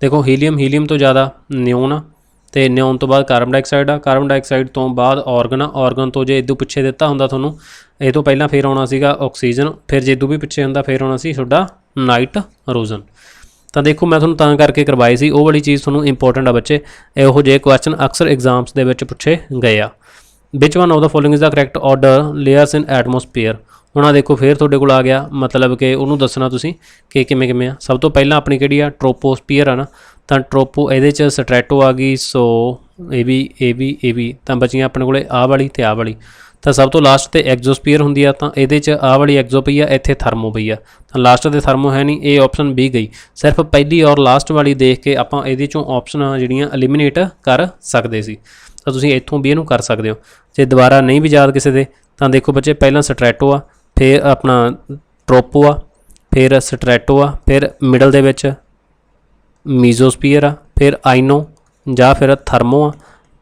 ਦੇਖੋ ਹੀਲੀਅਮ ਤੋਂ ਜ਼ਿਆਦਾ ਨਿਓਨ ਆ, ਅਤੇ ਨਿਓਨ ਤੋਂ ਬਾਅਦ ਕਾਰਬਨ ਡਾਈਆਕਸਾਈਡ ਆ, ਕਾਰਬਨ ਡਾਈਆਕਸਾਈਡ ਤੋਂ ਬਾਅਦ ਆਰਗਨ ਆ, ਆਰਗਨ ਤੋਂ ਜੇ ਇਦੋਂ ਪਿੱਛੇ ਦਿੱਤਾ ਹੁੰਦਾ ਤੁਹਾਨੂੰ, ਇਹ ਤੋਂ ਪਹਿਲਾਂ ਫਿਰ ਆਉਣਾ ਸੀਗਾ ਆਕਸੀਜਨ, ਫਿਰ ਜੇ ਇਦੋਂ ਵੀ ਪਿੱਛੇ ਹੁੰਦਾ ਫਿਰ ਆਉਣਾ ਸੀ ਤੁਹਾਡਾ ਨਾਈਟ੍ਰੋਜਨ। ਤਾਂ ਦੇਖੋ ਮੈਂ ਤੁਹਾਨੂੰ ਤਾਂ ਕਰਕੇ ਕਰਵਾਏ ਸੀ, ਉਹ ਵਾਲੀ ਚੀਜ਼ ਤੁਹਾਨੂੰ ਇੰਪੋਰਟੈਂਟ ਆ ਬੱਚੇ, ਇਹੋ ਜਿਹੇ ਕੁਐਸਚਨ ਅਕਸਰ ਐਗਜ਼ਾਮਸ ਦੇ ਵਿੱਚ ਪੁੱਛੇ ਗਏ ਆ। Which one of the following is the correct order layers in atmosphere, ਹੁਣ ਆ ਦੇਖੋ ਫਿਰ ਤੁਹਾਡੇ ਕੋਲ ਆ ਗਿਆ, ਮਤਲਬ ਕਿ ਉਹਨੂੰ ਦੱਸਣਾ ਤੁਸੀਂ ਕਿ ਕਿਵੇਂ ਆ। ਸਭ ਤੋਂ ਪਹਿਲਾਂ ਆਪਣੀ ਕਿਹੜੀ ਆ, ਟ੍ਰੋਪੋਸਪੀਅਰ ਆ ਨਾ, ਤਾਂ ਟ੍ਰੋਪੋ ਇਹਦੇ 'ਚ ਸਟ੍ਰੈਟੋ ਆ ਗਈ, ਸੋ ਇਹ ਵੀ ਤਾਂ ਬਚੀਆਂ ਆਪਣੇ ਕੋਲੇ ਆਹ ਵਾਲੀ ਅਤੇ ਆਹ ਵਾਲੀ। ਤਾਂ ਸਭ ਤੋਂ ਲਾਸਟ 'ਤੇ ਐਗਜ਼ੋਸਪੀਅਰ ਹੁੰਦੀ ਆ, ਤਾਂ ਇਹਦੇ 'ਚ ਆਹ ਵਾਲੀ ਐਗਜ਼ੋ ਪਈ ਆ, ਇੱਥੇ ਥਰਮੋ ਪਈ ਆ, ਤਾਂ ਲਾਸਟ 'ਤੇ ਥਰਮੋ ਹੈ ਨਹੀਂ, ਇਹ ਆਪਸ਼ਨ B ਗਈ। ਸਿਰਫ ਪਹਿਲੀ ਔਰ ਲਾਸਟ ਵਾਲੀ ਦੇਖ ਕੇ ਆਪਾਂ ਇਹਦੇ 'ਚੋਂ ਆਪਸ਼ਨਾਂ ਜਿਹੜੀਆਂ ਐਲੀਮੀਨੇਟ ਕਰ ਸਕਦੇ ਸੀ, ਤਾਂ ਤੁਸੀਂ ਇੱਥੋਂ ਵੀ ਇਹਨੂੰ ਕਰ ਸਕਦੇ ਹੋ। ਜੇ ਦੁਬਾਰਾ ਨਹੀਂ ਵੀ ਯਾਦ ਕਿਸੇ ਦੇ, ਤਾਂ ਦੇਖੋ ਬੱਚੇ ਪਹਿਲਾਂ ਸਟ੍ਰੈਟੋ ਆ, ਫਿਰ ਆਪਣਾ ਟ੍ਰੋਪੋ ਆ, ਫਿਰ ਸਟ੍ਰੈਟੋ ਆ, ਫਿਰ ਮਿਡਲ ਦੇ ਵਿੱਚ ਮੀਜ਼ੋਸਪੀਅਰ ਆ, ਫਿਰ ਆਈਨੋ ਜਾਂ ਫਿਰ ਥਰਮੋ ਆ,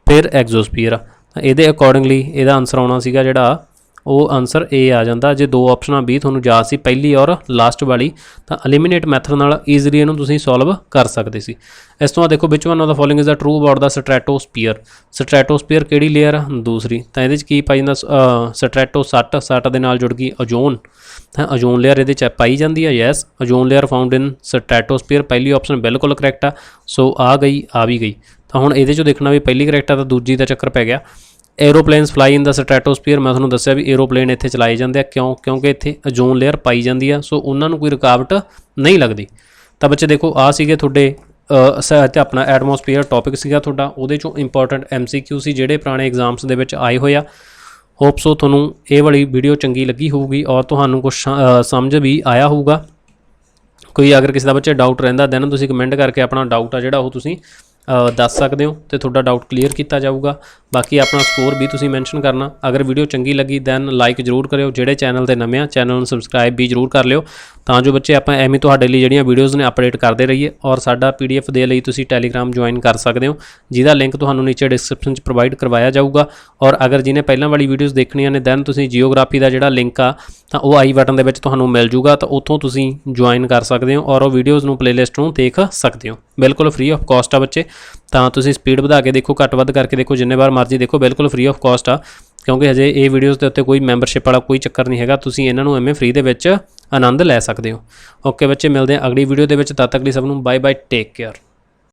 ਫਿਰ ਐਗਜ਼ੋਸਪੀਅਰ ਆ। ਤਾਂ ਇਹਦੇ ਅਕੋਰਡਿੰਗਲੀ ਇਹਦਾ ਆਨਸਰ ਆਉਣਾ ਸੀਗਾ ਜਿਹੜਾ ਉਹ ਆਨਸਰ A ਆ ਜਾਂਦਾ। ਜੇ ਦੋ ਆਪਸ਼ਨਾਂ B ਤੁਹਾਨੂੰ ਯਾਦ ਸੀ ਪਹਿਲੀ ਔਰ ਲਾਸਟ ਵਾਲੀ, ਤਾਂ ਐਲੀਮੀਨੇਟ ਮੈਥਡ ਨਾਲ ਈਜ਼ੀਲੀ ਇਹਨੂੰ ਤੁਸੀਂ ਸੋਲਵ ਕਰ ਸਕਦੇ ਸੀ। ਇਸ ਤੋਂ ਬਾਅਦ ਦੇਖੋ which one of the following is the true about the stratosphere, stratosphere ਕਿਹੜੀ ਲੇਅਰ ਆ, ਦੂਸਰੀ। ਤਾਂ ਇਹਦੇ 'ਚ ਕੀ ਪਾਈ ਜਾਂਦਾ, ਸਟ੍ਰੈਟੋ 60 ਦੇ ਨਾਲ ਜੁੜ ਗਈ ਓਜ਼ੋਨ, ਤਾਂ ਓਜ਼ੋਨ ਲੇਅਰ ਇਹਦੇ 'ਚ ਪਾਈ ਜਾਂਦੀ ਆ, ਯੈਸ ਓਜ਼ੋਨ ਲੇਅਰ ਫਾਊਂਡ ਇਨ ਸਟ੍ਰੈਟੋਸਪੀਅਰ, ਪਹਿਲੀ ਆਪਸ਼ਨ ਬਿਲਕੁਲ ਕਰੈਕਟ ਆ, ਸੋ ਆ ਗਈ ਆ ਵੀ ਗਈ। ਤਾਂ ਹੁਣ ਇਹਦੇ 'ਚੋਂ ਦੇਖਣਾ ਵੀ ਪਹਿਲੀ ਕਰੈਕਟ ਆ ਤਾਂ ਦੂਜੀ ਦਾ ਚੱਕਰ ਪੈ ਗਿਆ। ਏਰੋਪਲੇਨਸ ਫਲਾਈ ਇਨ ਦਾ ਸਟ੍ਰੈਟੋਸਪੀਅਰ, ਮੈਂ ਤੁਹਾਨੂੰ ਦੱਸਿਆ ਵੀ ਏਰੋਪਲੇਨ ਇੱਥੇ ਚਲਾਏ ਜਾਂਦੇ ਆ, ਕਿਉਂਕਿ ਇੱਥੇ ਓਜ਼ੋਨ ਲੇਅਰ ਪਾਈ ਜਾਂਦੀ ਆ, ਸੋ ਉਹਨਾਂ ਨੂੰ ਕੋਈ ਰੁਕਾਵਟ ਨਹੀਂ ਲੱਗਦੀ। ਤਾਂ ਬੱਚੇ ਦੇਖੋ ਆ ਸੀਗੇ ਤੁਹਾਡੇ ਤੇ ਆਪਣਾ ਐਟਮੋਸਫੀਅਰ ਟੌਪਿਕ ਸੀਗਾ ਤੁਹਾਡਾ, ਉਹਦੇ ਚੋਂ ਇੰਪੋਰਟੈਂਟ MCQ ਸੀ ਜਿਹੜੇ ਪੁਰਾਣੇ ਐਗਜ਼ਾਮਸ ਦੇ ਵਿੱਚ ਆਏ ਹੋਏ ਆ। ਹੋਪ ਸੋ ਤੁਹਾਨੂੰ ਇਹ ਵਾਲੀ ਵੀਡੀਓ ਚੰਗੀ ਲੱਗੀ ਹੋਊਗੀ ਔਰ ਤੁਹਾਨੂੰ ਕੁਛ ਸਮਝ ਵੀ ਆਇਆ ਹੋਊਗਾ। ਕੋਈ ਅਗਰ ਕਿਸੇ ਦਾ ਬੱਚੇ ਡਾਊਟ ਰਹਿੰਦਾ ਦੈਨ ਤੁਸੀਂ ਕਮੈਂਟ ਕਰਕੇ ਆਪਣਾ ਡਾਊਟ ਆ ਜਿਹੜਾ ਉਹ ਤੁਸੀਂ ਦੱਸ ਸਕਦੇ ਹੋ ਤੇ ਤੁਹਾਡਾ ਡਾਊਟ ਕਲੀਅਰ ਕੀਤਾ ਜਾਊਗਾ। ਬਾਕੀ ਆਪਣਾ ਸਕੋਰ ਵੀ ਤੁਸੀਂ ਮੈਂਸ਼ਨ ਕਰਨਾ। ਅਗਰ ਵੀਡੀਓ ਚੰਗੀ ਲੱਗੀ ਦੈਨ ਲਾਈਕ ਜ਼ਰੂਰ ਕਰਿਓ। ਜਿਹੜੇ ਚੈਨਲ ਤੇ ਨਵੇਂ ਆ ਚੈਨਲ ਨੂੰ ਸਬਸਕ੍ਰਾਈਬ ਵੀ ਜ਼ਰੂਰ ਕਰ ਲਿਓ ਤਾਂ ਜੋ ਬੱਚੇ ਆਪਾਂ ਐਵੇਂ ਤੁਹਾਡੇ ਲਈ ਜਿਹੜੀਆਂ ਵੀਡੀਓਜ਼ ਨੇ ਅਪਡੇਟ ਕਰਦੇ ਰਹੀਏ। ਔਰ ਸਾਡਾ PDF ਦੇ ਲਈ ਤੁਸੀਂ ਟੈਲੀਗ੍ਰਾਮ ਜੁਆਇਨ ਕਰ ਸਕਦੇ ਹੋ ਜਿਹਦਾ ਲਿੰਕ ਤੁਹਾਨੂੰ ਨੀਚੇ ਡਿਸਕ੍ਰਿਪਸ਼ਨ 'ਚ ਪ੍ਰੋਵਾਈਡ ਕਰਵਾਇਆ ਜਾਊਗਾ। ਔਰ ਅਗਰ ਜਿਹਨੇ ਪਹਿਲਾਂ ਵਾਲੀ ਵੀਡੀਓਜ਼ ਦੇਖਣੀਆਂ ਨੇ ਦੈਨ ਤੁਸੀਂ ਜੀਓਗ੍ਰਾਫੀ ਦਾ ਜਿਹੜਾ ਲਿੰਕ ਆ ਤਾਂ ਉਹ ਆਈ ਬਟਨ ਦੇ ਵਿੱਚ ਤੁਹਾਨੂੰ ਮਿਲ ਜੂਗਾ ਤਾਂ ਉੱਥੋਂ ਤੁਸੀਂ ਜੁਆਇਨ ਕਰ ਸਕਦੇ ਹੋ ਔਰ ਉਹ ਵੀਡੀਓਜ਼ ਨੂੰ ਪਲੇਲਿਸਟ ਨੂੰ ਦੇਖ ਸਕਦੇ ਹੋ। ਬਿਲਕੁਲ ਫ੍ਰੀ ਆਫ ਕਾਸਟ ਆ ਬੱਚੇ, ਤਾਂ ਤੁਸੀਂ ਸਪੀਡ ਵਧਾ ਕੇ ਦੇਖੋ, ਘੱਟ ਵੱਧ ਕਰਕੇ ਦੇਖੋ, ਜਿੰਨੇ ਵਾਰ ਮਰਜ਼ੀ ਦੇਖੋ, ਬਿਲਕੁਲ ਫ੍ਰੀ ਆਫ ਕਾਸਟ ਆ ਕਿਉਂਕਿ ਹਜੇ ਇਹ ਵੀਡੀਓਜ਼ ਦੇ ਉੱਤੇ ਕੋਈ ਮੈਂਬਰਸ਼ਿਪ ਵਾਲਾ ਕੋਈ ਚੱਕਰ ਨਹੀਂ ਹੈਗਾ। ਤੁਸੀਂ ਇਹਨਾਂ ਨੂੰ ਐਵੇਂ ਫ੍ਰੀ ਦੇ ਵਿੱਚ ਆਨੰਦ ਲੈ ਸਕਦੇ ਹੋ। ਓਕੇ ਬੱਚੇ, ਮਿਲਦੇ ਹਾਂ ਅਗਲੀ ਵੀਡੀਓ ਦੇ ਵਿੱਚ। ਤਦ ਤੱਕ ਲਈ ਸਭ ਨੂੰ ਬਾਏ ਬਾਏ, ਟੇਕ ਕੇਅਰ।